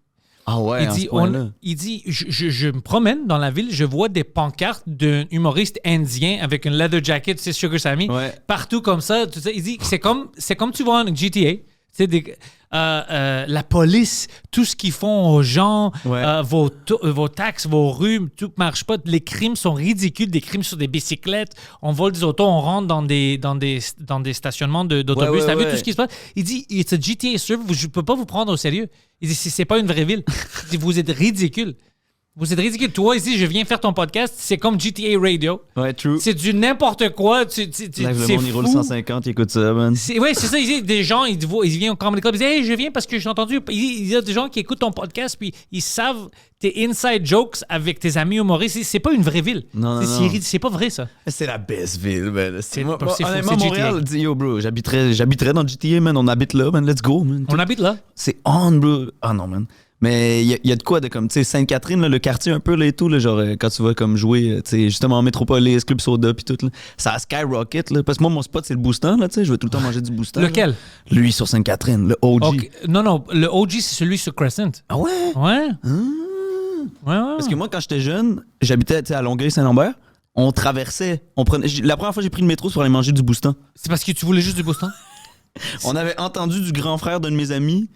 Ah ouais, à ce point-là. Il dit, je me promène dans la ville, je vois des pancartes d'un humoriste indien avec une leather jacket, c'est Sugar Sammy, Ouais. partout comme ça. Tout ça. Il dit, c'est comme tu vois en GTA. C'est la police, tout ce qu'ils font aux gens, Ouais. vos taxes, vos rues, tout marche pas. Les crimes sont ridicules, des crimes sur des bicyclettes. On vole des autos, on rentre dans des stationnements d'autobus. Ouais, T'as vu ouais. tout ce qui se passe? Il dit, it's a GTA server, je peux pas vous prendre au sérieux. Il dit, c'est pas une vraie ville. Il dit, vous êtes ridicule. Vous êtes ridicule. Toi, ici, je viens faire ton podcast, c'est comme GTA Radio. Ouais, true. C'est du n'importe quoi. Live, C'est le monde, il roule fou. 150, il écoute ça, man. Ouais, c'est ça. Des gens, ils viennent au Comedy Club, ils disent hey, je viens parce que j'ai entendu. Il y a des gens qui écoutent ton podcast, puis ils savent tes inside jokes avec tes amis humoristes. C'est pas une vraie ville. Non. C'est pas vrai, ça. C'est la best ville, man. C'est Moi, fou, honnêtement, c'est Montréal, GTA. dit, yo, bro, j'habiterais dans GTA, man. On habite là, man. Let's go, man. On habite là. C'est on, bro. Ah non, man. Mais il y a de quoi de comme, tu sais, Sainte-Catherine, là, le quartier un peu, là, et tout, là, genre, quand tu vas comme jouer, tu sais, justement, en Métropolis, Club Soda, puis tout, là, ça skyrocket, là. Parce que moi, mon spot, c'est le Boostan, là, tu sais, je vais tout le temps manger du Boostan. Lequel? Là. Lui, sur Sainte-Catherine, le OG. Ok. Non, le OG, c'est celui sur Crescent. Ah ouais? Ouais. Ouais. Parce que moi, quand j'étais jeune, j'habitais, tu sais, à Longueuil-Saint-Lambert. On traversait, la première fois, j'ai pris le métro pour aller manger du Boostan. C'est parce que tu voulais juste du Boston? On avait entendu du grand frère d'un de mes amis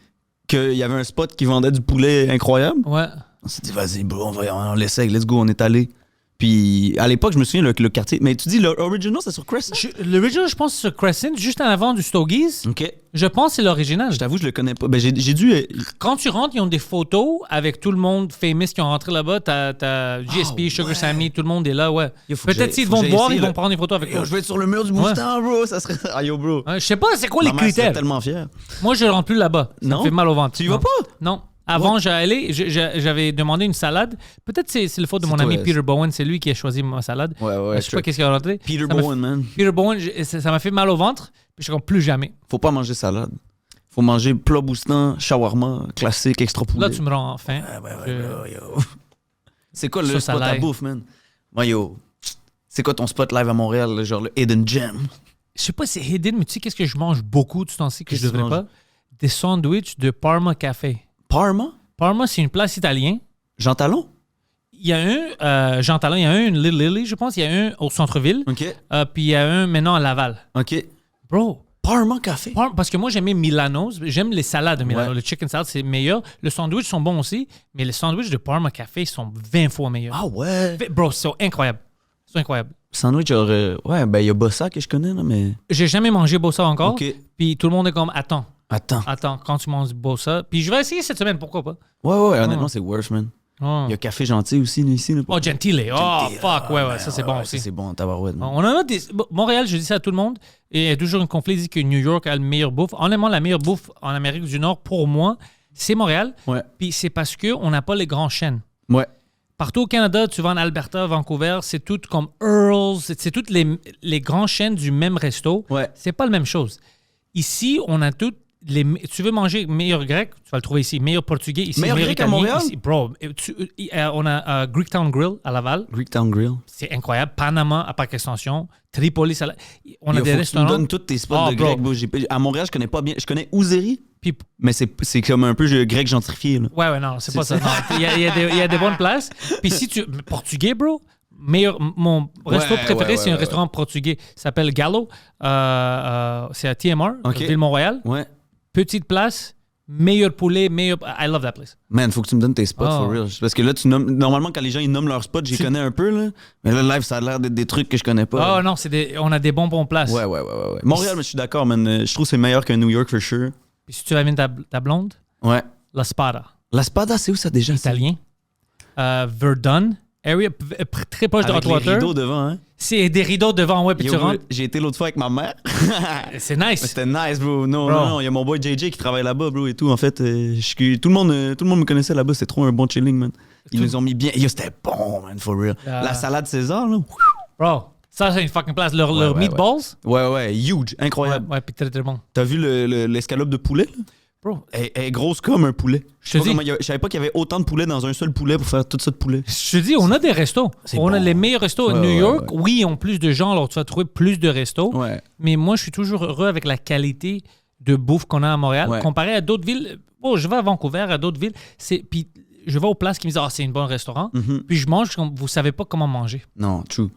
qu'il y avait un spot qui vendait du poulet incroyable. Ouais. On s'est dit, vas-y, bro, on l'essaye, let's go, on est allé. Puis à l'époque, je me souviens, le quartier. Mais tu dis, l'original, c'est sur Crescent? L'original, je pense, c'est sur Crescent, juste en avant du Stogies. Ok. Je pense que c'est l'original. Je t'avoue, je le connais pas. Ben, j'ai dû. Quand tu rentres, ils ont des photos avec tout le monde famous qui ont rentré là-bas. T'as GSP, Sugar ouais. Sammy, tout le monde est là, ouais. Yo, faut que Peut-être j'aille- s'ils faut vont que te j'aille voir, essayer, ils vont là. prendre des photos avec toi. Yo, je vais être sur le mur du Boostan, bro. Ça serait. Ah, yo, bro. Je sais pas, c'est quoi les Ma mère serait critères? tellement fière. Moi, je rentre plus là-bas. Ça Non? me fait mal au ventre. Tu y vas Non. pas? Non. Avant, j'avais demandé une salade. Peut-être c'est le faute de mon ami Peter Bowen. C'est lui qui a choisi ma salade. Ouais. Je sais pas qu'est-ce qu'il a rentré. Peter Bowen, man. Peter Bowen, ça m'a fait mal au ventre. Puis je suis comme plus jamais. Faut pas manger salade. Faut manger plat boostant, shawarma, classique, extra poulet. Là, tu me rends faim. Yo. C'est quoi le spot à bouffe, man? Ouais, yo. C'est quoi ton spot live à Montréal, genre le Hidden Gem? Je sais pas si c'est hidden, mais tu sais qu'est-ce que je mange beaucoup tout temps-ci que je devrais pas? Des sandwichs de Parma Café. Parma? Parma, c'est une place italienne. Jean Talon? Il y a un, Jean Talon, il y a un Little Lily, je pense. Il y a un au centre-ville. OK. Puis il y a un maintenant à Laval. OK. Bro. Parma Café? Parce que moi, j'aimais Milanos. J'aime les salades de Milano. Le chicken salad, c'est meilleur. Les sandwichs sont bons aussi, mais les sandwichs de Parma Café sont 20 fois meilleurs. Ah ouais? Bro, c'est incroyable. C'est incroyable. Sandwich, genre... ouais, ben il y a Bossa que je connais, là, mais... J'ai jamais mangé Bossa encore. OK. Puis tout le monde est comme, attends, Attends, quand tu manges Bossa. Puis je vais essayer cette semaine, pourquoi pas? Ouais, honnêtement, c'est worth, man. Oh. Il y a Café Gentil aussi, ici. Là, Oh, Gentile. Oh, fuck, ouais, ça c'est bon aussi. Ça, c'est bon, tabarouette. On en a des... Montréal, je dis ça à tout le monde, et il y a toujours un conflit, dit que New York a le meilleur bouffe. Honnêtement, la meilleure bouffe en Amérique du Nord, pour moi, c'est Montréal. Ouais. Puis c'est parce qu'on n'a pas les grandes chaînes. Ouais. Partout au Canada, tu vas en Alberta, Vancouver, c'est tout comme Earl's, c'est toutes les grandes chaînes du même resto. Ouais. C'est pas la même chose. Ici, on a toutes tu veux manger meilleur grec, tu vas le trouver ici. Meilleur portugais, ici. Meilleur grec italien, à Montréal? ici. Bro, on a Greektown Grill à Laval. Greektown Grill. C'est incroyable. Panama à Parc Extension. Tripoli, on a des Faut restaurants. Que tu me donnes tous tes spots de grec. Bro, à Montréal, je connais pas bien. Je connais Ouzeri, mais c'est comme un peu grec gentrifié. Là. Ouais, non, c'est pas ça. Il y a des bonnes places. Puis si tu... Portugais, bro, mon resto préféré, c'est un restaurant portugais. Ça s'appelle Gallo. C'est à TMR, Ville-Mont-Royal. Ouais. Petite place, meilleur poulet, meilleur... I love that place. Man, faut que tu me donnes tes spots, for real. Parce que là, normalement, quand les gens ils nomment leurs spots, j'y connais un peu, là. Mais là, live, ça a l'air d'être des trucs que je connais pas. Oh non, on a des bonbons places. Ouais. Montréal, mais je suis d'accord, man. Je trouve que c'est meilleur que New York, for sure. Puis si tu ramènes ta blonde, ouais. La Spada. La Spada, c'est où ça déjà? Italien. Verdun. Area, très proche de Rotterdam. Avec les rideaux devant, hein? C'est des rideaux devant, ouais, puis tu rentres. J'ai été l'autre fois avec ma mère. C'est nice. C'était nice, bro. Non, il y a mon boy JJ qui travaille là-bas, bro, et tout. En fait, tout le monde me connaissait là-bas. C'était trop un bon chilling, man. Ils nous ont mis bien. Yo, c'était bon, man, for real. La salade César, là. Bro, ça, c'est une fucking place. Leurs meatballs. Ouais, huge, incroyable. Ouais, puis très, très bon. T'as vu l'escalope de poulet, là? Bro. Elle est grosse comme un poulet. Je te savais pas qu'il y avait autant de poulet dans un seul poulet pour faire tout ça de poulet. Je te dis, on a des restos. A les meilleurs restos à New York. Ouais. Oui, ils ont plus de gens, alors tu vas trouver plus de restos. Ouais. Mais moi, je suis toujours heureux avec la qualité de bouffe qu'on a à Montréal. Ouais. Comparé à d'autres villes. Oh, je vais à Vancouver, à d'autres villes. Puis je vais aux places qui me disent, c'est un bon restaurant. Mm-hmm. Puis je mange comme vous savez pas comment manger. Non, true.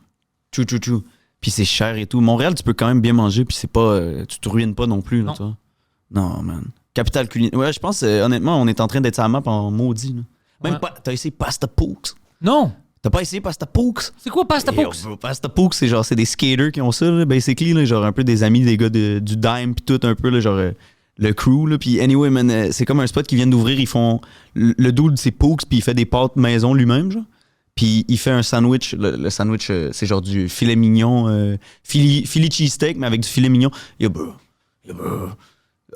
Puis c'est cher et tout. Montréal, tu peux quand même bien manger, puis c'est pas. Tu te ruines pas non plus, là, toi. Non, man. Capitale culinaire. Ouais, je pense, honnêtement, on est en train d'être sur la map en maudit. Là. Même pas. T'as essayé Pasta Pooks? Non. T'as pas essayé Pasta Pooks? C'est quoi Pasta Pooks? Pasta Pooks, c'est des skaters qui ont ça, là, basically, là, genre un peu des amis des gars du Dime, puis tout un peu, là, genre le crew. Là, puis anyway, man, c'est comme un spot qui viennent d'ouvrir. Ils font. Le dude, c'est Pooks, puis il fait des pâtes maison lui-même, genre. Puis il fait un sandwich. Le sandwich, c'est genre du filet mignon, Philly cheesesteak, mais avec du filet mignon. Bro.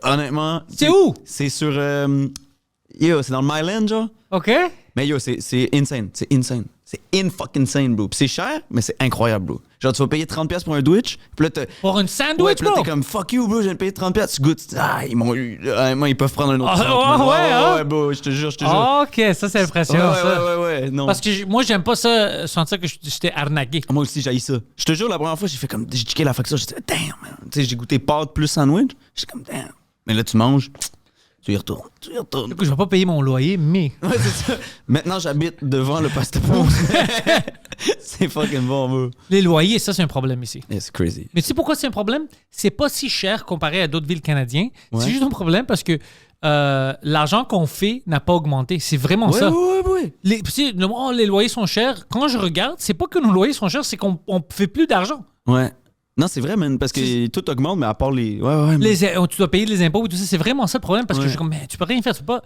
Honnêtement. C'est où? C'est sur. C'est dans le Myland, genre. OK. Mais c'est insane. C'est insane. C'est fucking insane, bro. Puis c'est cher, mais c'est incroyable, bro. Genre, tu vas payer 30$ pour un sandwich. Puis là, pour une sandwich, puis là, t'es comme fuck you, bro, je viens de payer 30$. Tu goûtes. Ils m'ont eu. Ils peuvent prendre un autre 30$. Ouais, bro, je te jure. OK, ça, c'est impressionnant. Ouais. Non. Parce que moi, j'aime pas ça, sentir que j'étais arnaqué. Moi aussi, j'haïs ça. Je te jure, la première fois, j'ai checké la facture. J'ai dit, damn, man. Tu sais, j'ai goûté pâte plus sandwich. J'étais comme, damn. Mais là, tu manges. Tu y retournes. Du coup, je vais pas payer mon loyer, mais... Ouais, c'est ça. Maintenant, j'habite devant le Pasta Pooks. C'est fucking bon, bro. Les loyers, ça, c'est un problème ici. Yeah, c'est crazy. Mais tu sais pourquoi c'est un problème? C'est pas si cher comparé à d'autres villes canadiennes. Ouais. C'est juste un problème parce que l'argent qu'on fait n'a pas augmenté. C'est vraiment ça. Ouais. Les loyers sont chers. Quand je regarde, c'est pas que nos loyers sont chers, c'est qu'on fait plus d'argent. Ouais. Non, c'est vrai, man, parce que tout augmente, mais à part les... Ouais. Tu dois payer les impôts et tout ça. C'est vraiment ça le problème, parce que je suis comme, mais tu peux rien faire. Tu peux pas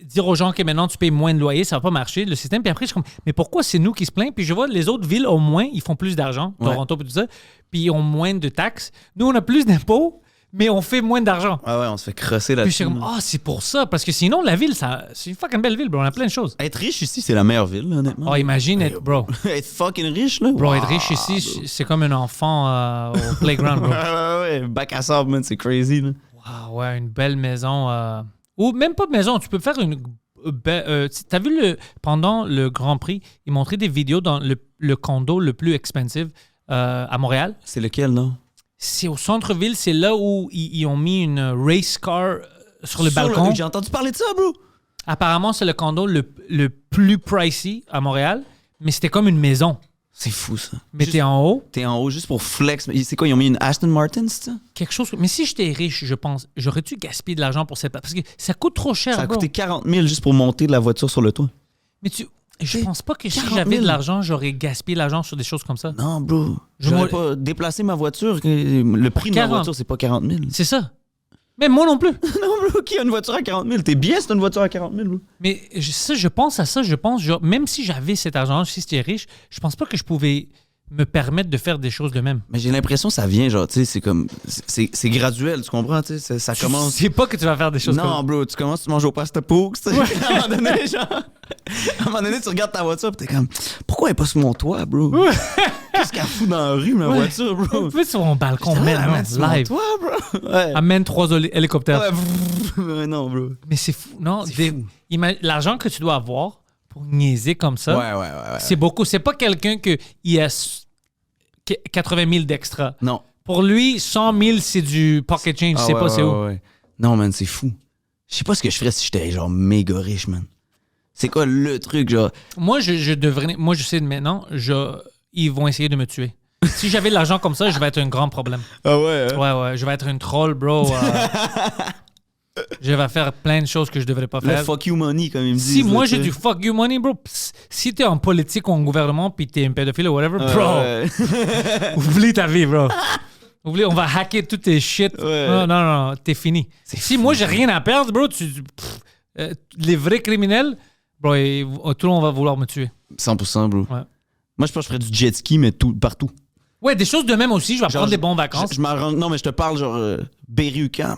dire aux gens que maintenant, tu payes moins de loyer, ça va pas marcher, le système. Puis après, je suis comme, mais pourquoi c'est nous qui se plaignent? Puis je vois les autres villes, au moins, ils font plus d'argent, Toronto et tout ça, puis ils ont moins de taxes. Nous, on a plus d'impôts, mais on fait moins d'argent. Ah ouais, on se fait crosser Puis je suis là-dessus. comme, c'est pour ça. Parce que sinon, la ville, c'est une fucking belle ville, bro. On a plein de choses. Être riche ici, c'est la meilleure ville, là, honnêtement. Oh, imagine être, bro. Être fucking riche, là. Bro, wow, être riche ici, bro. c'est comme un enfant au playground, bro. Ouais. Bac à sable, man, c'est crazy, là. Wow, ouais, une belle maison. Ou même pas de maison, tu peux faire une... t'as vu, pendant le Grand Prix, ils montraient des vidéos dans le condo le plus expensive à Montréal. C'est lequel, non? C'est au centre-ville, c'est là où ils ont mis une race car sur le balcon. J'ai entendu parler de ça, bro. Apparemment, c'est le condo le plus pricey à Montréal, mais c'était comme une maison. C'est fou, ça. Mais t'es en haut. T'es en haut juste pour flex. C'est quoi, ils ont mis une Aston Martin, c'est ça? Quelque chose. Mais si j'étais riche, je pense, j'aurais-tu gaspillé de l'argent pour cette... Parce que ça coûte trop cher, Ça a bro. coûté 40 000 juste pour monter de la voiture sur le toit. Mais je pense pas que si 40 000. j'avais de l'argent, j'aurais gaspillé l'argent sur des choses comme ça. Non, bro. Je J'aurais m'aurais- pas déplacé ma voiture. Le prix de ma 40. voiture, c'est pas 40 000. C'est ça. Mais moi non plus. Non, bro, qui a une voiture à 40 000? T'es bien si t'as une voiture à 40 000, bro. Mais je pense à ça, même si j'avais cet argent, si j'étais riche, je pense pas que je pouvais me permettre de faire des choses de même. Mais j'ai l'impression que ça vient, genre, tu sais, c'est comme. C'est graduel, tu comprends, tu sais? Ça commence. Je sais pas que tu vas faire des choses Non, comme bro, tu commences, tu manges au pasta poux, tu sais. À un moment donné, genre. À un moment donné, tu regardes ta voiture, pis t'es comme. Pourquoi elle est pas sur mon toit, bro? Qu'est-ce qu'elle fout dans la rue, ma voiture, bro? Un peu sur mon balcon, man, mettre sur mon live. toit, bro. Ouais. Amène 3 hélicoptères. Ouais, non, bro. Mais c'est fou. Non, C'est fou. l'argent que tu dois avoir pour niaiser comme ça, Ouais. c'est beaucoup. C'est pas quelqu'un qui a 80 000 d'extra. Non. Pour lui, 100 000, c'est du pocket change. Je sais pas c'est où. Ouais. Non, man, c'est fou. Je sais pas ce que je ferais si j'étais, genre, méga riche, man. C'est quoi le truc, genre? Moi, je devrais. Moi, je sais maintenant, ils vont essayer de me tuer. Si j'avais de l'argent comme ça, je vais être un grand problème. Ah ouais, hein? Ouais, je vais être une troll, bro. Je vais faire plein de choses que je devrais pas Le faire. fuck you money, comme ils me disent. Si moi là, j'ai tu du sais. fuck you money, bro, si t'es en politique ou en gouvernement puis t'es un pédophile ou whatever, bro, Ouais. oublie ta vie, bro. Oublie, on va hacker toutes tes shit. Ouais. Non, t'es fini. Si moi j'ai rien à perdre, bro, les vrais criminels, bro, tout le monde va vouloir me tuer. 100%, bro. Ouais. Moi, je pense que je ferais du jet ski, mais partout. Ouais, des choses de même aussi. Je vais prendre des bonnes vacances. Je m'arrange. Non, mais je te parle, genre, Berry-UQAM.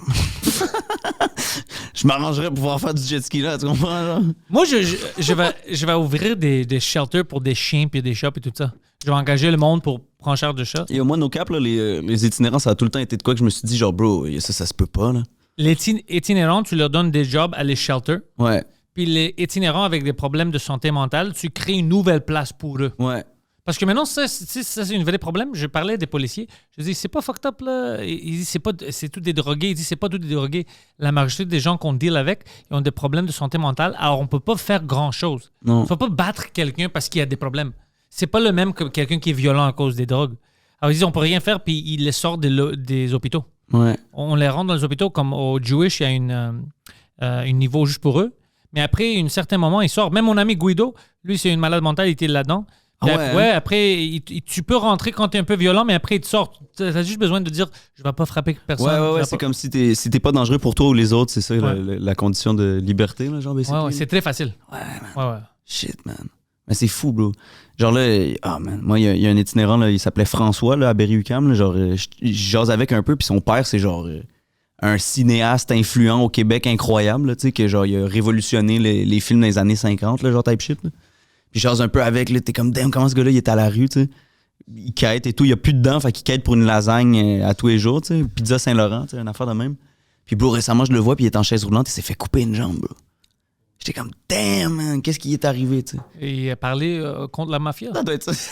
Je m'arrangerais pour pouvoir faire du jet ski là, tu comprends, genre? Moi, je vais ouvrir des shelters pour des chiens et des chats et tout ça. Je vais engager le monde pour prendre charge de chats. Et au moins, nos caps, là, les itinérants, ça a tout le temps été de quoi que je me suis dit, genre, bro, ça se peut pas, là. Les itinérants, tu leur donnes des jobs à les shelters. Ouais, Puis les itinérants avec des problèmes de santé mentale, tu crées une nouvelle place pour eux. ouais. Parce que maintenant, ça c'est un vrai problème. Je parlais des policiers. Je dis, c'est pas fucked up, là. Ils disent, c'est tous des drogués. Ils disent, c'est pas tous des drogués. La majorité des gens qu'on deal avec, ils ont des problèmes de santé mentale. Alors, on peut pas faire grand-chose. Non. On peut pas battre quelqu'un parce qu'il y a des problèmes. C'est pas le même que quelqu'un qui est violent à cause des drogues. Alors, ils disent, on peut rien faire, puis ils les sortent des hôpitaux. Ouais. On les rend dans les hôpitaux, comme au Jewish, il y a une niveau juste pour eux. Mais après, un certain moment, ils sortent. Même mon ami Guido, lui, c'est une malade mentale, il était là-dedans. Ah ouais, Ouais, après, tu peux rentrer quand tu es un peu violent, mais après, il te sort. Tu as juste besoin de dire, je vais pas frapper personne. Ouais, c'est comme si t'es pas dangereux pour toi ou les autres, c'est ça, Ouais. la condition de liberté, là, genre, basically. Ouais, c'est très facile. Ouais, man. Ouais. Shit, man. Mais c'est fou, bro. Genre là, man. Moi, il y a un itinérant, là, il s'appelait François, là, à Berry-UQAM, là, genre, je jase avec un peu, puis son père, c'est genre un cinéaste influent au Québec incroyable, là, tu sais, que genre, il a révolutionné les films dans les années 50, là, genre type shit, là. Puis je jase un peu avec, là, t'es comme, damn, comment ce gars-là, il est à la rue, tu sais. Il quête et tout, il y a plus de dents, fait qu'il quête pour une lasagne à tous les jours, tu sais. Pizza Saint-Laurent, tu sais, une affaire de même. Puis, bro, récemment, je le vois, puis il est en chaise roulante, il s'est fait couper une jambe, bro. J'étais comme, damn, man, qu'est-ce qui est arrivé, tu sais. Et il a parlé contre la mafia. Ça doit être ça.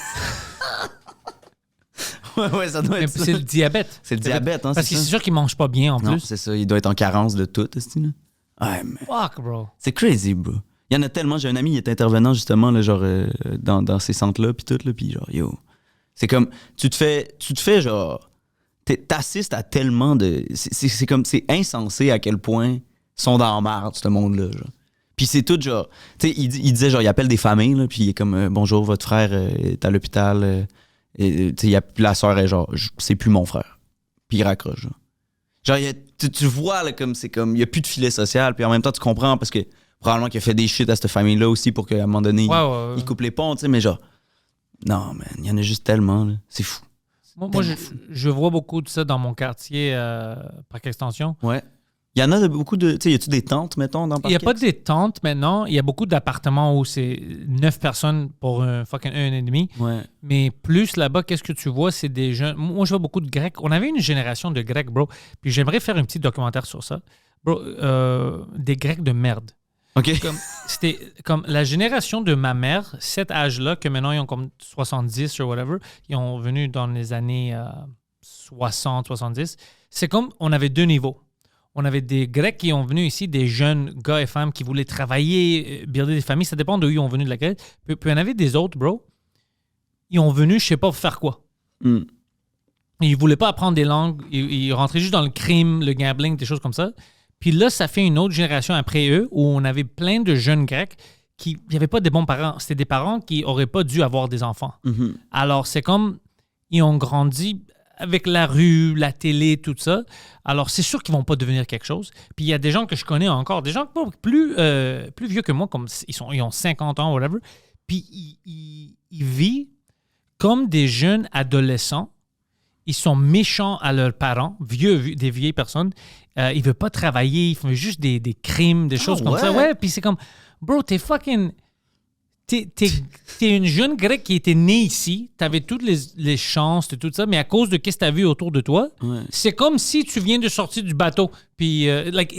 ouais, ça doit Mais être ça. c'est le diabète. C'est le diabète, hein, Parce c'est que ça. c'est sûr qu'il mange pas bien en Non, plus. c'est ça, il doit être en carence de tout, est-ce là. Ouais, mais Fuck, bro. c'est crazy, bro. Il y en a tellement, j'ai un ami, il est intervenant justement, là, genre, dans ces centres-là, puis tout, là, puis genre, yo. C'est comme, tu te fais, genre, t'assistes à tellement de... C'est comme, c'est insensé à quel point ils sont dans la merde, ce monde-là, genre. Puis c'est tout, genre, tu sais, il disait, genre, il appelle des familles, là, puis il est comme, bonjour, votre frère est à l'hôpital, et, tu sais, la soeur est genre, c'est plus mon frère. Puis il raccroche, genre. Genre, tu vois, là, comme, c'est comme, il y a plus de filet social, puis en même temps, tu comprends, parce que probablement qu'il a fait des shit à cette famille-là aussi pour qu'à un moment donné, Ouais. il coupe les ponts, tu sais, mais genre, non, man, il y en a juste tellement, là. C'est fou. Moi je vois beaucoup de ça dans mon quartier, par extension. Ouais. Il y en a beaucoup de... Tu sais, y a-tu des tentes, mettons, dans Il n'y a pas des tentes maintenant. Il y a beaucoup d'appartements où c'est 9 personnes pour un fucking 1,5. Ouais. Mais plus là-bas, qu'est-ce que tu vois? C'est des jeunes... Moi, je vois beaucoup de Grecs. On avait une génération de Grecs, bro. Puis j'aimerais faire un petit documentaire sur ça. Bro, des Grecs de merde. OK. C'était comme la génération de ma mère, cet âge-là, que maintenant ils ont comme 70 ou whatever, ils ont venu dans les années 60, 70. C'est comme on avait deux niveaux. On avait des Grecs qui ont venu ici, des jeunes gars et femmes qui voulaient travailler, builder des familles. Ça dépend d'où ils ont venu de la Grèce. Puis il y en avait des autres, bro. Ils ont venu, je sais pas pour faire quoi. Mm. Ils voulaient pas apprendre des langues. Ils rentraient juste dans le crime, le gambling, des choses comme ça. Puis là, ça fait une autre génération après eux où on avait plein de jeunes Grecs qui n'avaient pas des bons parents. C'était des parents qui n'auraient pas dû avoir des enfants. Mm-hmm. Alors, c'est comme ils ont grandi avec la rue, la télé, tout ça. Alors, c'est sûr qu'ils vont pas devenir quelque chose. Puis, il y a des gens que je connais encore, des gens plus vieux que moi, comme ils ont 50 ans, whatever. Puis, ils vivent comme des jeunes adolescents. Ils sont méchants à leurs parents, des vieilles personnes. Ils ne veulent pas travailler, ils font juste des crimes, des choses comme ça. Ouais, puis c'est comme, bro, t'es fucking... T'es une jeune grecque qui était née ici, t'avais toutes les chances de tout ça, mais à cause de ce que t'as vu autour de toi, c'est comme si tu viens de sortir du bateau. Puis,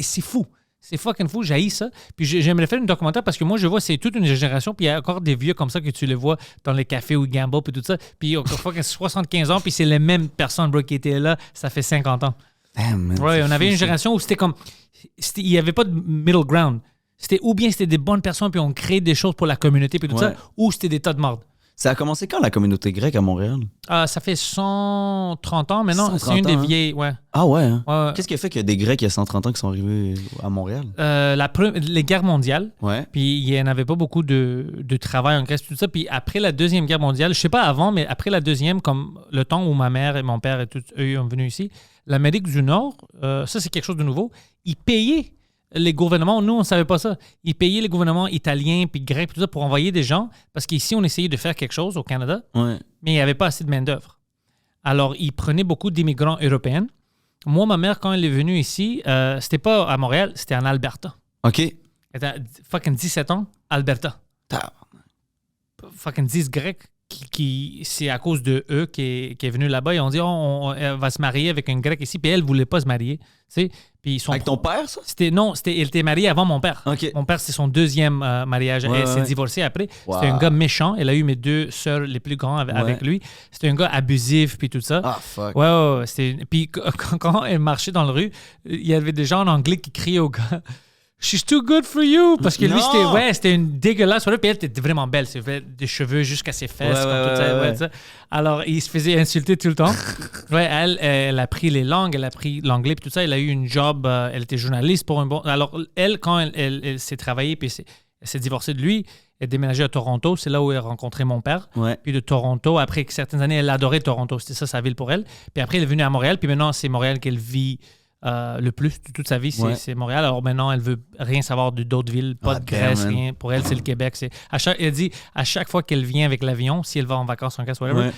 c'est fou. C'est fucking fou, j'haïs ça. Puis j'aimerais faire un documentaire parce que moi, je vois, c'est toute une génération, puis il y a encore des vieux comme ça que tu les vois dans les cafés où ils gamble, puis tout ça. Puis ils ont fucking 75 ans, puis c'est les mêmes personnes, bro, qui étaient là, ça fait 50 ans. Damn, man, ouais, on avait une génération où c'était comme... Il n'y avait pas de middle ground. Ou bien c'était des bonnes personnes, puis on crée des choses pour la communauté, puis tout ça, ou c'était des tas de marde. Ça a commencé quand, la communauté grecque à Montréal? Ça fait 130 ans, mais non, c'est une des vieilles, ouais. Ah ouais, hein? Ouais. Qu'est-ce qui a fait qu'il y a des Grecs il y a 130 ans qui sont arrivés à Montréal? Les guerres mondiales, ouais. Puis il n'y en avait pas beaucoup de travail en Grèce, tout ça. Puis après la Deuxième Guerre mondiale, je sais pas avant, mais après la Deuxième, comme le temps où ma mère et mon père et tous eux sont venus ici, l'Amérique du Nord, ça c'est quelque chose de nouveau, ils payaient les gouvernements, nous, on ne savait pas ça. Ils payaient les gouvernements italiens puis grecs tout ça pour envoyer des gens parce qu'ici, on essayait de faire quelque chose au Canada, mais il n'y avait pas assez de main-d'œuvre. Alors, ils prenaient beaucoup d'immigrants européens. Moi, ma mère, quand elle est venue ici, c'était pas à Montréal, c'était en Alberta. OK. Elle était fucking 17 ans, Alberta. Fucking 10 Grecs. C'est à cause de eux qui est venu là-bas. Ils ont dit elle va se marier avec un grec ici, puis elle ne voulait pas se marier. Puis avec ton père, ça? Elle était mariée avant mon père. Okay. Mon père, c'est son deuxième mariage. Elle s'est divorcée après. Wow. C'était un gars méchant. Elle a eu mes deux sœurs les plus grandes avec lui. C'était un gars abusif, puis tout ça. Ah, fuck. Ouais. Puis quand elle marchait dans la rue, il y avait des gens en anglais qui criaient au gars. She's too good for you. Parce que lui, c'était une dégueulasse. Puis elle était vraiment belle. C'était des cheveux jusqu'à ses fesses. Ça. Alors, il se faisait insulter tout le temps. Elle a pris les langues, elle a pris l'anglais, puis tout ça. Elle a eu une job, elle était journaliste pour un bon... Alors, quand elle s'est travaillée, puis elle s'est divorcée de lui, elle a déménagé à Toronto. C'est là où elle a rencontré mon père. Ouais. Puis de Toronto, après certaines années, elle adorait Toronto. C'était ça, sa ville pour elle. Puis après, elle est venue à Montréal. Puis maintenant, c'est Montréal qu'elle vit... le plus toute sa vie, c'est Montréal. Alors maintenant, elle veut rien savoir d'autres villes, pas de Grèce, rien. Pour elle, c'est le Québec. Elle dit, à chaque fois qu'elle vient avec l'avion, si elle va en vacances en Grèce, whatever,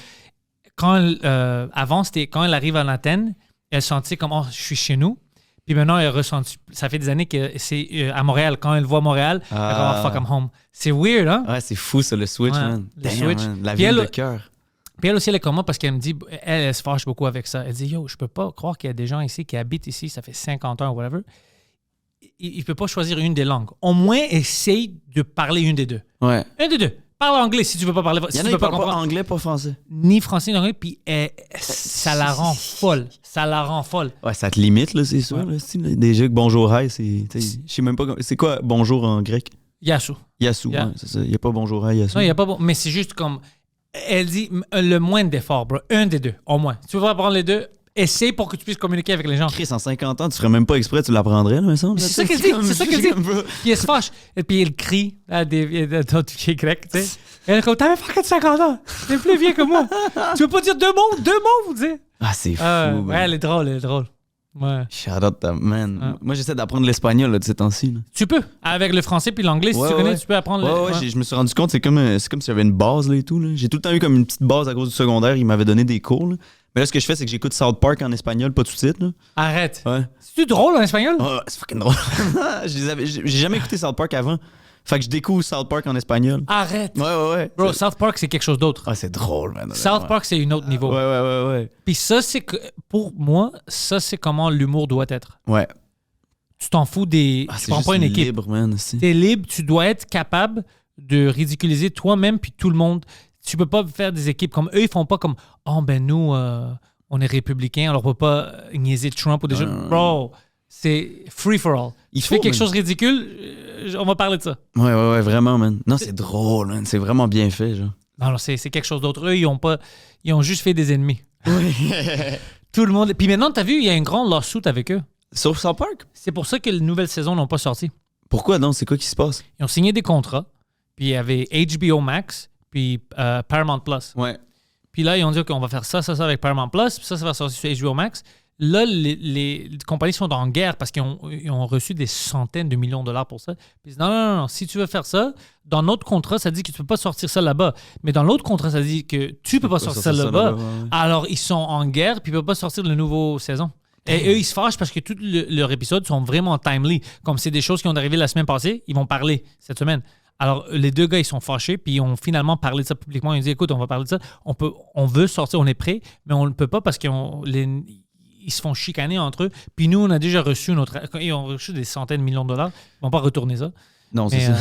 avant, c'était quand elle arrive en Athènes, elle sentait comme, je suis chez nous. Puis maintenant, elle ressent, ça fait des années que c'est à Montréal. Quand elle voit Montréal, elle dit, fuck, I'm home. C'est weird, hein? Ouais, c'est fou, ça, le switch, man. Le switch. Man. La ville de cœur. Puis elle aussi, elle est comme moi parce qu'elle me dit, elle se fâche beaucoup avec ça. Elle dit, je peux pas croire qu'il y a des gens ici qui habitent ici, ça fait 50 ans ou whatever. Il ne peut pas choisir une des langues. Au moins, essaye de parler une des deux. Ouais. Un des deux. Parle anglais si tu veux pas parler. Il y en a qui parlent pas anglais, pas français. Ni français ni anglais, puis ça la rend folle. Ça la rend folle. Ouais, ça te limite, là, c'est sûr. Ouais. Là, déjà que bonjour, hi, je sais même pas. C'est quoi bonjour en grec? Yassou. Yassou, ouais, c'est ça. Il n'y a pas bonjour, hi, yassou. Non, il n'y a pas mais c'est juste comme. Elle dit le moins d'efforts, bro. Un des deux, au moins. Tu veux pas prendre les deux, essaye pour que tu puisses communiquer avec les gens. Chris, en 50 ans, tu ferais même pas exprès, tu l'apprendrais, là, me semble. C'est ça qu'elle dit. C'est ça qu'elle dit. Puis elle se fâche. Et puis elle crie à d'autres filles grecques, tu sais. Elle est comme, t'avais pas 50 ans. T'es plus vieux que moi. Tu veux pas dire deux mots, vous dites. Ah, c'est fou. Ouais, elle est drôle. Ouais. Shout out, man. Moi, j'essaie d'apprendre l'espagnol là, de ces temps-ci. Là. Tu peux. Avec le français puis l'anglais, si tu connais, tu peux apprendre. Ouais, je me suis rendu compte, c'est comme s'il y avait une base là, et tout. Là. J'ai tout le temps eu comme une petite base à cause du secondaire. Ils m'avaient donné des cours. Là. Mais là, ce que je fais, c'est que j'écoute South Park en espagnol, pas tout de suite. Là. Arrête. Ouais. C'est-tu drôle en espagnol? Oh, c'est fucking drôle. J'ai jamais écouté South Park avant. Fait que je découvre South Park en espagnol. Arrête. Ouais. Bro, South Park, c'est quelque chose d'autre. Ah, c'est drôle, man. South Park, c'est un autre niveau. Ouais. Puis ça, c'est que, pour moi, ça, c'est comment l'humour doit être. Ouais. Tu t'en fous des... Ah, tu c'est prends juste pas une équipe. libre, man. Aussi. T'es libre, tu dois être capable de ridiculiser toi-même puis tout le monde. Tu peux pas faire des équipes comme eux, ils font pas comme « Oh, ben nous, on est républicains, alors on peut pas niaiser Trump ou des choses. » Bro, c'est free for all. Il Tu faut, fais quelque man. chose de ridicule, on va parler de ça. Ouais, vraiment, man. Non, c'est drôle, man. C'est vraiment bien fait, genre. Non, c'est quelque chose d'autre. Eux, ils ont juste fait des ennemis. Oui. Tout le monde... Puis maintenant, t'as vu, il y a un grand lawsuit avec eux. Sur South Park? C'est pour ça que les nouvelles saisons n'ont pas sorti. Pourquoi donc? C'est quoi qui se passe? Ils ont signé des contrats, puis il y avait HBO Max, puis Paramount Plus. Ouais. Puis là, ils ont dit qu'on va faire ça avec Paramount Plus, puis ça va sortir sur HBO Max. Là, les compagnies sont en guerre parce qu'ils ont reçu des centaines de millions de dollars pour ça. Puis ils disent non, si tu veux faire ça, dans notre contrat, ça dit que tu peux pas sortir ça là-bas. Mais dans l'autre contrat, ça dit que tu peux pas sortir ça là-bas. Ouais. Alors, ils sont en guerre, puis ils peuvent pas sortir la nouvelle saison. Et eux, ils se fâchent parce que tous leurs épisodes sont vraiment timely. Comme c'est des choses qui ont arrivé la semaine passée, ils vont parler cette semaine. Alors, les deux gars, ils sont fâchés, puis ils ont finalement parlé de ça publiquement. Ils ont dit, écoute, on va parler de ça. On veut sortir, on est prêt, mais on ne peut pas parce qu'ils se font chicaner entre eux. Puis nous, on a déjà reçu ils ont reçu des centaines de millions de dollars. Ils vont pas retourner ça. Non, c'est ça.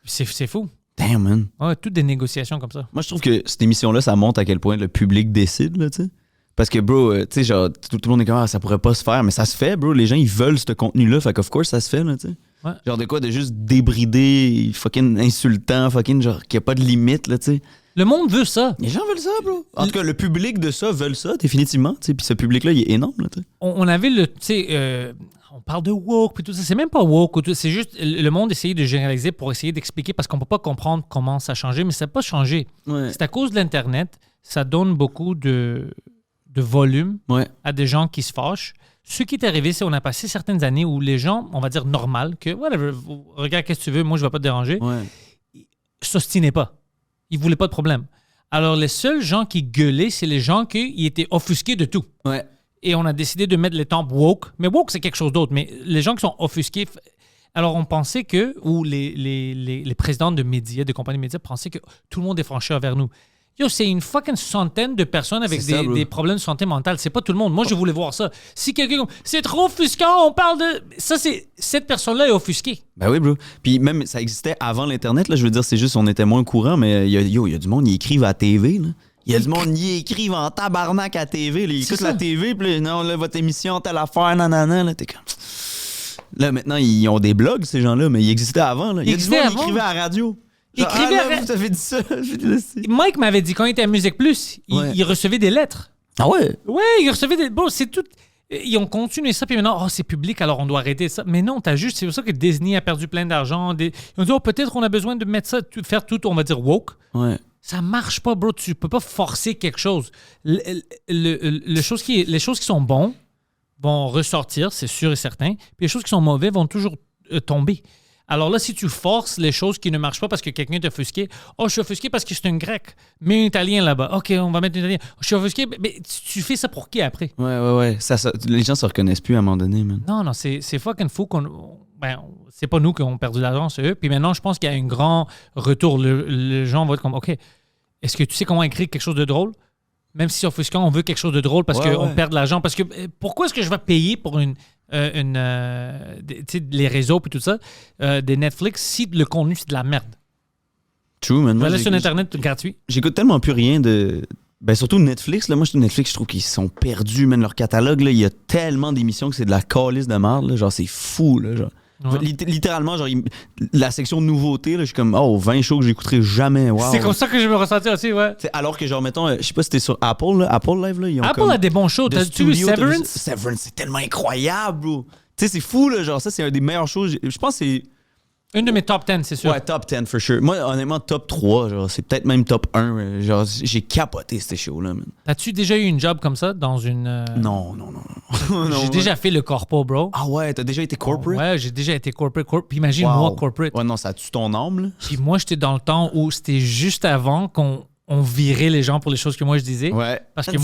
C'est fou. Damn, man. Ouais, toutes des négociations comme ça. Moi, je trouve que cette émission-là, ça montre à quel point le public décide, là, tu sais. Parce que, bro, tu sais, genre, tout le monde est comme, ah, ça pourrait pas se faire, mais ça se fait, bro. Les gens, ils veulent ce contenu-là, fait qu'of course, ça se fait, là, tu sais. Ouais. Genre de quoi, de juste débrider, fucking insultant, fucking, genre, qu'il n'y a pas de limite, là, tu sais. Le monde veut ça. Les gens veulent ça, bro. En tout cas, le public de ça veut ça, définitivement, tu sais. Puis ce public-là, il est énorme, là, tu sais. On avait tu sais, on parle de woke, puis tout ça. C'est même pas woke, c'est juste le monde essayait de généraliser pour essayer d'expliquer parce qu'on peut pas comprendre comment ça a changé, mais ça n'a pas changé. Ouais. C'est à cause de l'Internet, ça donne beaucoup de volume à des gens qui se fâchent. Ce qui est arrivé, c'est qu'on a passé certaines années où les gens, on va dire normal, que whatever, regarde qu'est-ce que tu veux, moi je vais pas te déranger, s'ostinaient pas. Ils voulaient pas de problème. Alors les seuls gens qui gueulaient, c'est les gens qui étaient offusqués de tout. Ouais. Et on a décidé de mettre les temps woke. Mais woke, c'est quelque chose d'autre. Mais les gens qui sont offusqués... Alors, on pensait que... Ou les présidents de médias, de compagnies de médias, pensaient que tout le monde est franchi envers nous. Yo, c'est une fucking centaine de personnes avec des problèmes de santé mentale. C'est pas tout le monde. Moi, je voulais voir ça. Si quelqu'un... C'est trop offusquant, on parle de... Ça, c'est... Cette personne-là est offusquée. Ben oui, bro. Puis même, ça existait avant l'Internet, là. Je veux dire, c'est juste, on était moins au courant, mais il y a du monde, ils écrivent à la TV, là. Il y a du monde, ils écrivent en tabarnak à la TV. Là. Ils écoutent la TV, puis non, là, votre émission, telle affaire, nanana. Là, t'es comme... Là, maintenant, ils ont des blogs, ces gens-là, mais ils existaient avant. Là. Il y a du monde qui écrivait à la radio. Genre, vous avez dit ça. Mike m'avait dit, quand il était à Musique Plus, il recevait des lettres. Ah ouais? Ouais, il recevait des... Bon, c'est tout... Ils ont continué ça, puis maintenant, c'est public, alors on doit arrêter ça. Mais non, c'est pour ça que Disney a perdu plein d'argent. Ils ont dit, peut-être on a besoin de mettre ça, faire tout, on va dire, woke. Ouais. Ça marche pas, bro. Tu peux pas forcer quelque chose. Les choses qui sont bonnes vont ressortir, c'est sûr et certain. Puis les choses qui sont mauvaises vont toujours tomber. Alors là, si tu forces les choses qui ne marchent pas parce que quelqu'un t'a offusqué, je suis offusqué parce que c'est un grec, mais un italien là-bas. OK, on va mettre un italien. Je suis offusqué, mais tu fais ça pour qui après? Ouais. Ça, les gens se reconnaissent plus à un moment donné, man. Non, c'est fucking fou qu'on... c'est pas nous qui avons perdu l'argent, c'est eux. Puis maintenant, je pense qu'il y a un grand retour. Les gens vont être comme, OK, est-ce que tu sais comment écrire quelque chose de drôle? Même si offusquant, on veut quelque chose de drôle parce qu'on perd de l'argent. Parce que pourquoi est-ce que je vais payer pour les réseaux et tout ça, des Netflix, si le contenu, c'est de la merde? True, man. Je vais aller sur Internet gratuit. J'écoute tellement plus rien de... Ben surtout Netflix. Là. Moi, Netflix, je trouve qu'ils sont perdus, man. Leur catalogue, là, il y a tellement d'émissions que c'est de la calice de merde. Là. Genre, c'est fou, là, genre. Ouais. Littéralement, genre, la section nouveautés, là, je suis comme, 20 shows que j'écouterai jamais. Wow. C'est comme ça que je me ressentis aussi, ouais. T'sais, alors que, genre, mettons, je sais pas si t'es sur Apple, là, Apple Live, là. Ils ont Apple a des bons shows. T'as-tu vu Severance? Severance, c'est tellement incroyable, bro. Tu sais, c'est fou, là. Genre, ça, c'est un des meilleurs shows. Je pense que c'est. Une de mes top 10, c'est sûr. Ouais, top 10, for sure. Moi, honnêtement, top 3, genre, c'est peut-être même top 1. Genre, j'ai capoté ces shows-là, man. As-tu déjà eu une job comme ça dans une... Non. J'ai déjà fait le corpo, bro. Ah ouais, t'as déjà été corporate? Ouais, j'ai déjà été corporate. Puis imagine, moi, corporate. Ouais, non, ça tue ton âme, là. Puis moi, j'étais dans le temps où c'était juste avant qu'on on virait les gens pour les choses que moi je disais. Ouais. Parce que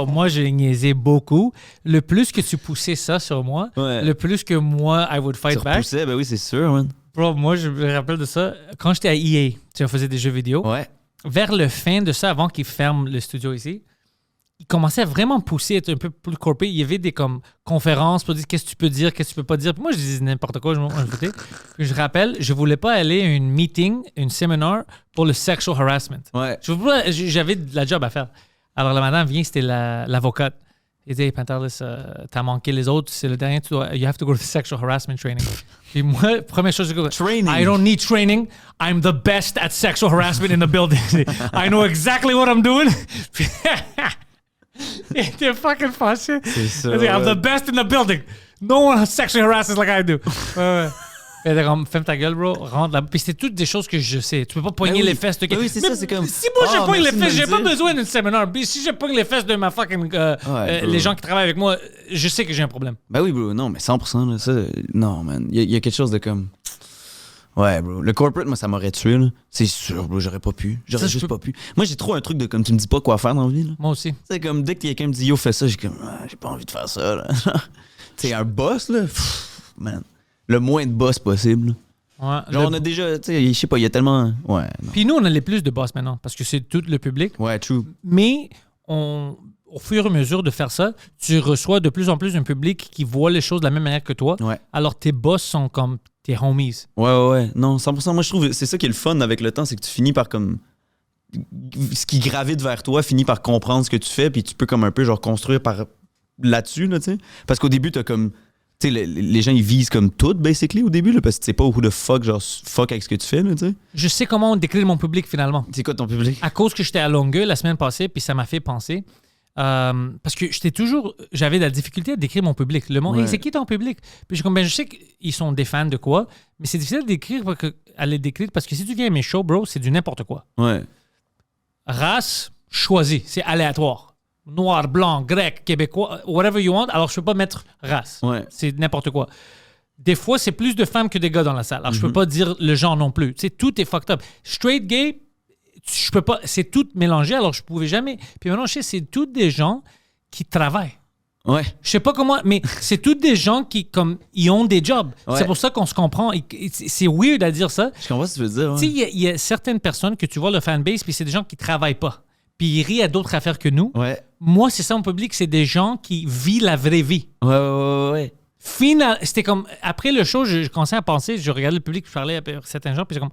moi, j'ai niaisé beaucoup. Le plus que tu poussais ça sur moi, le plus que moi, I would fight back. Tu repoussais, ben oui, c'est sûr, man. Bro, moi, je me rappelle de ça. Quand j'étais à EA, on faisait des jeux vidéo. Ouais. Vers le fin de ça, avant qu'ils ferment le studio ici, il commençait à vraiment pousser, être un peu plus corporate. Il y avait des comme conférences pour dire qu'est-ce que tu peux dire, qu'est-ce que tu peux pas dire. Puis moi, je disais n'importe quoi, je m'en foutais. Puis je rappelle, je voulais pas aller à une meeting, une séminaire pour le sexual harassment. Ouais. J'avais de la job à faire. Alors la madame vient, c'était l'avocate. Elle dit, hey, Pantelis, t'as manqué les autres, c'est le dernier, you have to go to sexual harassment training. Puis moi, première chose, je dis, training. I don't need training. I'm the best at sexual harassment in the building. I know exactly what I'm doing. Il était fucking fâché. C'est ça. I'm the best in the building. No one sexually harasses like I do. Elle était comme, ferme ta gueule, bro, rentre là. Puis c'était toutes des choses que je sais. Tu peux pas pogner les fesses de quelqu'un. Oui, c'est ça, c'est comme. Si moi je pogne les fesses, j'ai pas besoin d'une séminaire. Puis si je pogne les fesses de ma fucking. Les gens qui travaillent avec moi, je sais que j'ai un problème. Ben oui, bro, non, mais 100%, là, ça. Non, man. Il y a quelque chose de comme. Ouais, bro. Le corporate, moi, ça m'aurait tué, là. C'est sûr, bro, j'aurais pas pu. J'aurais juste pas pu. Moi, j'ai trop un truc de comme, tu me dis pas quoi faire dans la vie, là. Moi aussi. C'est comme, dès que quelqu'un me dit, yo, fais ça, j'ai comme, j'ai pas envie de faire ça, là. Tu sais, un boss, là, man. Le moins de boss possible, là. Ouais, genre, on a déjà, tu sais, je sais pas, il y a tellement. Ouais. Non. Puis nous, on a les plus de boss maintenant, parce que c'est tout le public. Ouais, true. Mais au fur et à mesure de faire ça, tu reçois de plus en plus un public qui voit les choses de la même manière que toi. Ouais. Alors tes boss sont comme tes homies. Ouais. Non, 100%. Moi, je trouve, c'est ça qui est le fun avec le temps, c'est que tu finis par comme. Ce qui gravite vers toi finit par comprendre ce que tu fais, puis tu peux comme un peu, genre, construire par là-dessus, là, tu sais. Parce qu'au début, t'as comme. Tu sais, les gens, ils visent comme tout, basically, au début, là, parce que tu sais pas who the fuck, genre, fuck avec ce que tu fais, là, tu sais. Je sais comment décrire mon public, finalement. C'est quoi ton public? À cause que j'étais à Longueuil la semaine passée, puis ça m'a fait penser. Parce que j'avais de la difficulté à décrire mon public. Le monde, hey, c'est qui ton public? Puis je suis comme, je sais qu'ils sont des fans de quoi, mais c'est difficile à les décrire parce que si tu viens à mes shows, bro, c'est du n'importe quoi. Ouais. Race choisie, c'est aléatoire. Noir, blanc, grec, québécois, whatever you want. Alors, je peux pas mettre race. Ouais. C'est n'importe quoi. Des fois, c'est plus de femmes que des gars dans la salle. Alors, je peux pas dire le genre non plus. Tu sais, tout est fucked up. Straight, gay, je peux pas. C'est tout mélangé, alors je pouvais jamais. Puis maintenant, je sais, c'est tous des gens qui travaillent. Ouais. Je sais pas comment, mais c'est tous des gens qui, comme, ils ont des jobs. Ouais. C'est pour ça qu'on se comprend. C'est weird à dire ça. Je comprends ce que tu veux dire. Ouais. Tu sais, il y a certaines personnes que tu vois le fanbase, puis c'est des gens qui travaillent pas. Puis ils rient à d'autres affaires que nous. Ouais. Moi, c'est ça mon public, c'est des gens qui vivent la vraie vie. Ouais. C'était comme, après le show, je commençais à penser, je regardais le public, je parlais à certains gens, puis c'est comme,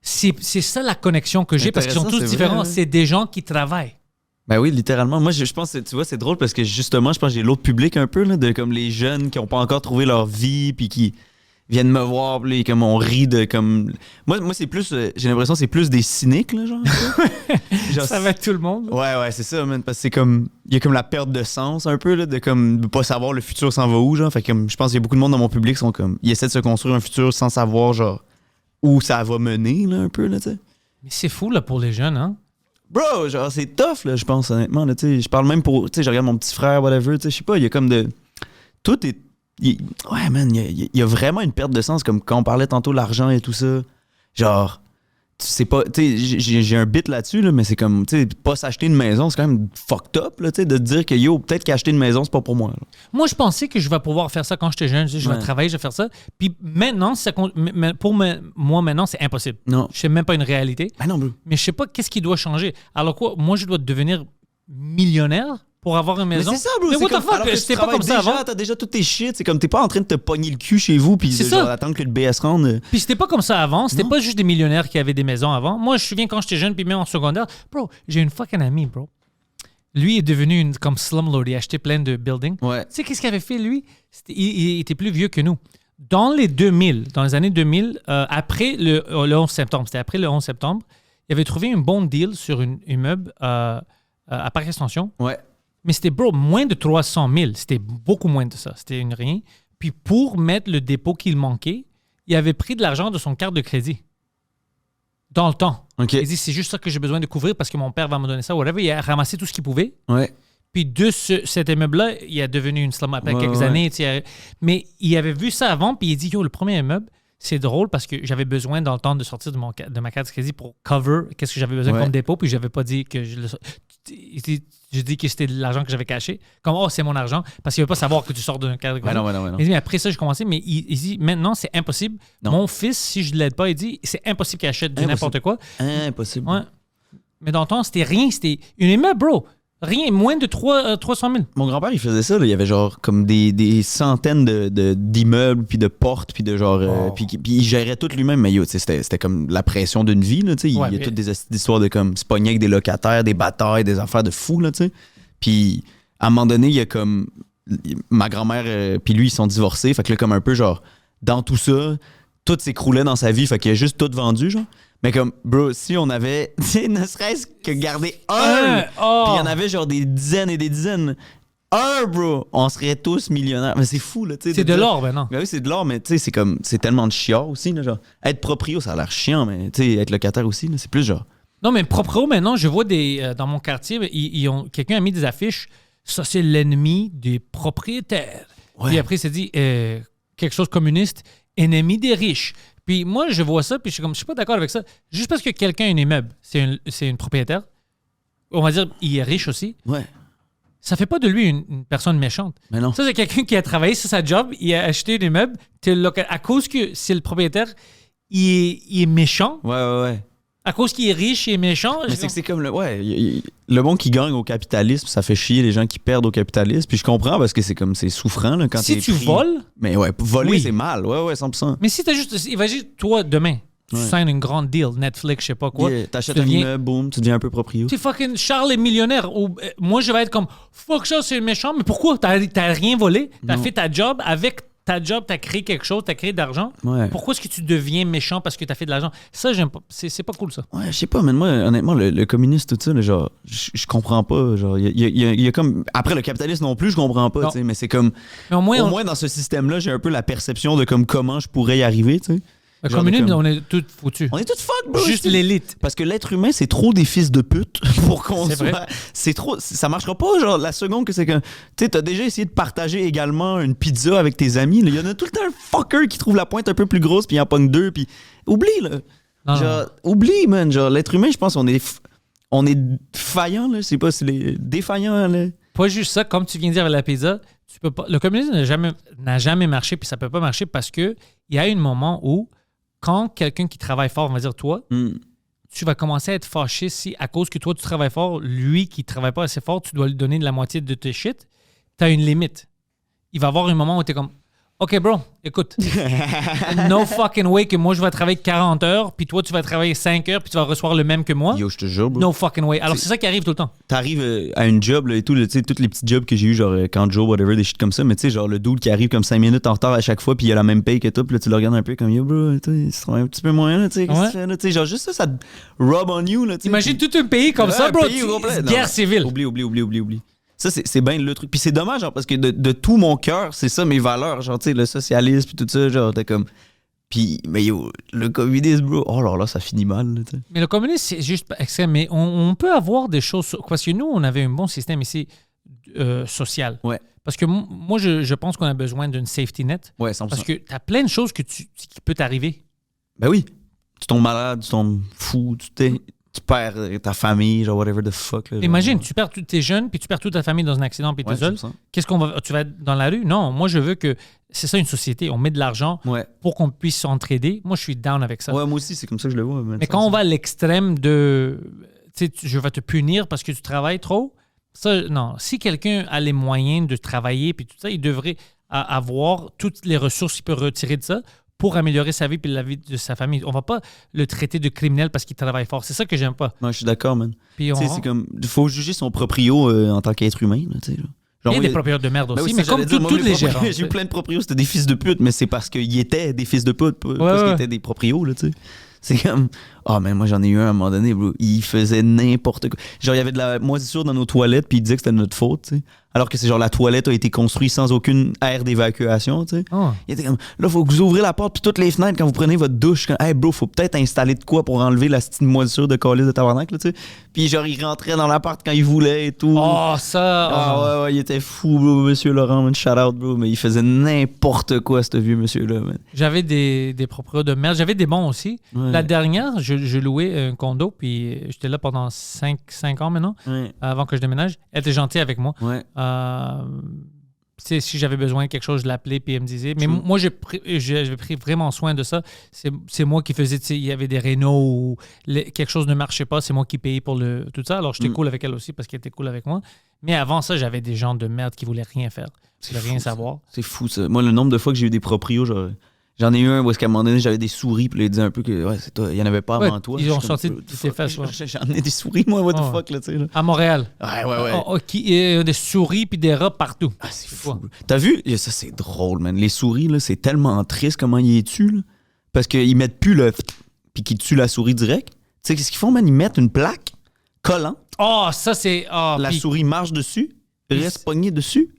c'est ça la connexion que j'ai, parce qu'ils sont tous différents. Vrai, c'est des gens qui travaillent. Ben oui, littéralement. Moi, je pense, tu vois, c'est drôle parce que justement, je pense que j'ai l'autre public un peu, là, de comme les jeunes qui n'ont pas encore trouvé leur vie, puis qui viennent me voir, puis comme on rit de comme. Moi c'est plus, j'ai l'impression que c'est plus des cyniques, là, genre. Genre ça va être tout le monde. Ouais, c'est ça, man. Parce que c'est comme, il y a comme la perte de sens un peu, là, de comme, de pas savoir le futur s'en va où, genre. Fait que comme, je pense qu'il y a beaucoup de monde dans mon public qui sont comme, ils essaient de se construire un futur sans savoir, genre, où ça va mener, là, un peu, là, tu sais. Mais c'est fou, là, pour les jeunes, hein. Bro, genre, c'est tough, là, je pense, honnêtement, là, tu sais. Je parle même pour, tu sais, je regarde mon petit frère, whatever, tu sais, je sais pas, il y a comme de. Tout est. Ouais, man, il y a vraiment une perte de sens, comme quand on parlait tantôt de l'argent et tout ça. Genre, tu sais pas, tu sais, j'ai un bit là-dessus, là, mais c'est comme, tu sais, pas s'acheter une maison, c'est quand même fucked up, là, tu sais, de te dire que yo, peut-être qu'acheter une maison, c'est pas pour moi. Là. Moi, je pensais que je vais pouvoir faire ça quand j'étais jeune, je vais travailler, je vais faire ça. Puis maintenant, moi, maintenant, c'est impossible. Non. Je sais même pas une réalité. Ben non, bro. Mais je sais pas qu'est-ce qui doit changer. Alors quoi, moi, je dois devenir millionnaire pour avoir une maison. Mais c'est ça, bro. Mais c'est what the fuck, c'était pas comme ça avant. T'as déjà tous tes shit. C'est comme t'es pas en train de te pogner le cul chez vous puis attendre que le BS rentre. Puis c'était pas comme ça avant. C'était pas juste des millionnaires qui avaient des maisons avant. Moi, je me souviens quand j'étais jeune puis même en secondaire. Bro, j'ai une fucking amie, bro. Lui est devenu comme slumlord. Il a acheté plein de buildings. Ouais. Tu sais qu'est-ce qu'il avait fait, lui? Il était plus vieux que nous. Dans les années 2000, après le 11 septembre, c'était après le 11 septembre, il avait trouvé un bon deal sur un immeuble à Parc Extension. Ouais. Mais c'était, bro, moins de 300 000. C'était beaucoup moins de ça. C'était une rien. Puis pour mettre le dépôt qu'il manquait, il avait pris de l'argent de son carte de crédit. Dans le temps. Okay. Il dit, c'est juste ça que j'ai besoin de couvrir parce que mon père va me donner ça. Whatever. Il a ramassé tout ce qu'il pouvait. Ouais. Puis de cet immeuble-là, il est devenu une slum après quelques années. Mais il avait vu ça avant, puis il dit, yo, le premier immeuble, c'est drôle parce que j'avais besoin dans le temps de sortir de ma carte de crédit pour cover qu'est-ce que j'avais besoin comme dépôt, puis j'avais pas dit que j'ai dit que c'était de l'argent que j'avais caché. Comme, c'est mon argent, parce qu'il veut pas savoir que tu sors d'une carte de crédit. Non. Mais après ça, j'ai commencé, mais il dit, maintenant, c'est impossible. Non. Mon fils, si je l'aide pas, il dit, c'est impossible qu'il achète du n'importe quoi. Impossible. Ouais. Mais dans le temps, c'était rien, c'était une immeuble, bro. Rien, moins de 300 000. Mon grand-père, il faisait ça. Là. Il y avait genre comme des centaines d'immeubles, puis de portes, puis de genre. Puis il gérait tout lui-même. Mais c'était comme la pression d'une vie. Là, il y a toutes des histoires de comme se pogner avec des locataires, des batailles, des affaires de fous. Là, puis à un moment donné, il y a comme. Ma grand-mère, puis lui, ils sont divorcés. Fait que là, comme un peu genre, dans tout ça, tout s'écroulait dans sa vie. Fait qu'il a juste tout vendu, genre. Mais comme, bro, si on avait, ne serait-ce que gardé un, puis il y en avait genre des dizaines et des dizaines. Un, bro, on serait tous millionnaires. Mais c'est fou, là, tu sais. C'est de l'or, maintenant. Ben oui, c'est de l'or, mais tu sais, c'est comme, c'est tellement de chiant aussi, là, genre. Être proprio, ça a l'air chiant, mais tu sais, être locataire aussi, là, c'est plus genre. Non, mais proprio, maintenant, je vois dans mon quartier, quelqu'un a mis des affiches, ça, c'est l'ennemi des propriétaires. Ouais. Puis après, il s'est dit, quelque chose communiste, ennemi des riches. Puis moi, je vois ça, puis je suis pas d'accord avec ça. Juste parce que quelqu'un a un immeuble, c'est une propriétaire, on va dire, il est riche aussi. Ouais. Ça fait pas de lui une personne méchante. Mais non. Ça, c'est quelqu'un qui a travaillé sur sa job, il a acheté un immeuble, à cause que c'est le propriétaire, il est méchant. Ouais. À cause qu'il est riche et méchant. Mais c'est comme le monde qui gagne au capitalisme, ça fait chier les gens qui perdent au capitalisme. Puis je comprends parce que c'est souffrant là, quand si tu voles. Mais ouais, voler c'est mal. Ouais, 100%. Mais si t'as juste. Imagine, toi, demain, tu signes une grande deal, Netflix, je sais pas quoi. Yeah, t'achètes un immeuble, boum, tu deviens un peu proprio. Tu fucking Charles est millionnaire. Moi, je vais être comme fuck Charles, c'est méchant. Mais pourquoi? T'as rien volé. T'as fait ta job avec. Ta job, t'as créé quelque chose, t'as créé de l'argent. Ouais. Pourquoi est-ce que tu deviens méchant parce que t'as fait de l'argent? Ça, j'aime pas. C'est pas cool, ça. Ouais, je sais pas, mais moi, honnêtement, le communiste, tout ça, là, genre, je comprends pas. Genre, il y a comme. Après, le capitalisme non plus, je comprends pas, tu sais, mais c'est comme. Mais au moins, dans ce système-là, j'ai un peu la perception de comme comment je pourrais y arriver, tu sais. Le communisme, on est tous foutus. On est tous fuck, bro. Juste l'élite. Parce que l'être humain, c'est trop des fils de pute pour qu'on soit. Vrai. C'est trop. Ça marchera pas, genre, la seconde que c'est que. Tu sais, t'as déjà essayé de partager également une pizza avec tes amis. Il y en a tout le temps un fucker qui trouve la pointe un peu plus grosse, puis il en pogne deux, puis. Oublie, là. Non. Oublie, man. Genre, l'être humain, je pense, on est faillant, là. Je sais pas si les défaillant, là. Pas juste ça, comme tu viens de dire avec la pizza. Tu peux pas. Le communisme n'a jamais marché, puis ça peut pas marcher parce que il y a un moment où. Quand quelqu'un qui travaille fort, on va dire toi, tu vas commencer à être fâché si, à cause que toi, tu travailles fort, lui qui ne travaille pas assez fort, tu dois lui donner de la moitié de tes shit, tu as une limite. Il va y avoir un moment où tu es comme, OK, bro, écoute, no fucking way que moi, je vais travailler 40 heures, puis toi, tu vas travailler 5 heures, puis tu vas recevoir le même que moi. Yo, je te jure, bro. No fucking way. Alors, c'est ça qui arrive tout le temps. T'arrives à une job, là, et tout, tu sais, tous les petits jobs que j'ai eu, genre, quand Joe, whatever, des shit comme ça, mais tu sais, genre, le dude qui arrive comme 5 minutes en retard à chaque fois, puis il a la même paye que toi, puis là, tu le regardes un peu comme, yo, bro, tu sais, un petit peu moins, là, tu sais, qu'est-ce que tu fais, là, tu sais, genre, juste ça te rub on you, là, tu sais. Imagine tout un pays comme ça, bro. Guerre civile. Oublie. Ça, c'est bien le truc. Puis c'est dommage, genre, parce que de tout mon cœur, c'est ça mes valeurs, genre, tu sais, le socialisme, puis tout ça, genre, t'es comme. Puis, mais yo, le communisme, bro, oh là là, ça finit mal, là, tu sais. Mais le communisme, c'est juste extrême. Mais on peut avoir des choses. Parce que nous, on avait un bon système ici social. Ouais. Parce que moi, je pense qu'on a besoin d'une safety net. Ouais, 100%. Parce que t'as plein de choses qui peut t'arriver. Ben oui. Tu tombes malade, tu tombes fou, tu perds ta famille, genre whatever the fuck. Là, imagine, tu perds tes jeunes, puis tu perds toute ta famille dans un accident, puis t'es seul. Qu'est-ce qu'on va... Tu vas être dans la rue? Non, moi, je veux que... C'est ça, une société. On met de l'argent pour qu'on puisse s'entraider. Moi, je suis down avec ça. Ouais, moi aussi, c'est comme ça que je le vois. Mais quand on va à l'extrême de... Tu sais, je vais te punir parce que tu travailles trop, ça, non. Si quelqu'un a les moyens de travailler, puis tout ça, il devrait avoir toutes les ressources qu'il peut retirer de ça pour améliorer sa vie et la vie de sa famille. On va pas le traiter de criminel parce qu'il travaille fort. C'est ça que j'aime pas. Ouais, je suis d'accord, man. C'est comme... Il faut juger son proprio en tant qu'être humain, tu sais. Il y a des propriétaires de merde aussi, mais comme tous les gérants. J'ai eu plein de proprios, c'était des fils de pute, mais c'est parce qu'ils étaient des fils de pute, pas parce qu'ils étaient des proprios, là, tu sais. C'est comme... Ah, mais moi, j'en ai eu un à un moment donné, bro. Il faisait n'importe quoi. Genre, il y avait de la moisissure dans nos toilettes, puis il disait que c'était de notre faute, tu sais. Alors que c'est genre la toilette a été construite sans aucune aire d'évacuation, tu sais. Oh. Il était comme, là, faut que vous ouvrez la porte puis toutes les fenêtres quand vous prenez votre douche. Hey, bro, faut peut-être installer de quoi pour enlever la petite moisissure de calice de tabarnak, là, tu sais. Puis genre, il rentrait dans l'appart quand il voulait et tout. Oh, ça! Ah ouais, il était fou, bro, monsieur Laurent, man, shout out, bro. Mais il faisait n'importe quoi, ce vieux monsieur-là, man. J'avais des proprios de merde. J'avais des bons aussi. Ouais. La dernière, je louais un condo, puis j'étais là pendant 5 ans maintenant, Ouais. avant que je déménage. Elle était gentille avec moi. Ouais. Tu sais, si j'avais besoin de quelque chose, je l'appelais, puis elle me disait. Mais True. moi, j'avais pris vraiment soin de ça. C'est moi qui faisais, tu sais, il y avait des rénaux ou quelque chose ne marchait pas, c'est moi qui payais pour tout ça. Alors, j'étais cool avec elle aussi parce qu'elle était cool avec moi. Mais avant ça, j'avais des gens de merde qui voulaient rien faire, qui voulaient rien savoir. C'est fou, ça. Moi, le nombre de fois que j'ai eu des proprios, genre, j'en ai eu un où est-ce qu'à un moment donné, j'avais des souris, puis là, ils disaient un peu que, ouais, c'est toi, il y en avait pas avant toi. Ils ont Je suis sorti comme, de tes fesses, ouais. J'en ai des souris, moi, what the Oh. fuck, là, tu sais. Là. À Montréal. Ouais. Des souris puis des rats partout. Ah, c'est fou. T'as vu? Ça, c'est drôle, man. Les souris, là, c'est tellement triste comment ils les tuent, là. Parce qu'ils mettent plus le puis qu'ils tuent la souris direct. Tu sais, qu'est-ce qu'ils font, man? Ils mettent une plaque collante. Oh, ça, c'est. Oh, La puis- souris marche dessus, Puis- reste pognée dessus,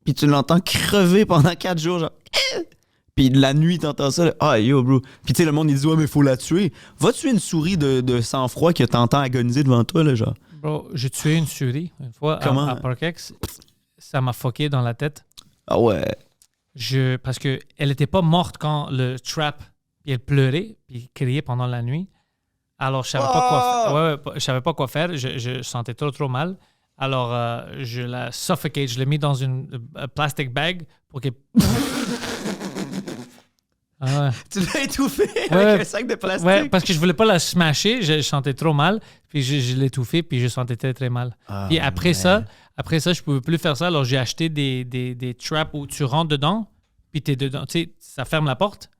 puis tu l'entends crever pendant 4 jours, genre. Puis la nuit, t'entends ça, là, ah yo, bro. Puis tu sais, le monde, il dit, ouais, mais faut la tuer. Va tuer une souris de sang-froid que t'entends agoniser devant toi, là, genre. Bro, j'ai tué une souris une fois Comment? à Parkex. Ça m'a fucké dans la tête. Ah ouais. Parce qu'elle n'était pas morte quand le trap, puis elle pleurait, puis criait pendant la nuit. Alors, je savais pas quoi faire. Ouais, je savais pas quoi faire. Je sentais trop mal. Alors, je la suffocate. Je l'ai mis dans une plastic bag pour qu'elle... Ah ouais. Tu l'as étouffé Ouais. avec un sac de plastique. Ouais, parce que je voulais pas la smasher. Je sentais trop mal. Puis je l'ai étouffé, puis je sentais très mal. Ah, Puis après man. ça, je pouvais plus faire ça. Alors, j'ai acheté des traps où tu rentres dedans, puis t'es dedans. Tu sais, ça ferme la porte.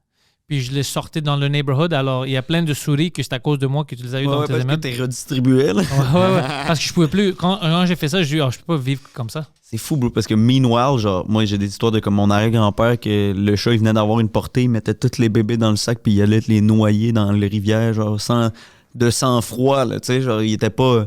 Puis je les sortais dans le neighborhood. Alors, il y a plein de souris que c'est à cause de moi que tu les as eu dans Ouais, tes parce que immeubles. t'es redistribué, là. Ouais. Parce que je pouvais plus. Quand j'ai fait ça, j'ai dit, je peux pas vivre comme ça. C'est fou, bro, parce que meanwhile, genre, moi, j'ai des histoires de comme mon arrière-grand-père que le chat, il venait d'avoir une portée, il mettait tous les bébés dans le sac, puis il allait les noyer dans les rivières, genre, de sang-froid, là, tu sais, genre, il était pas...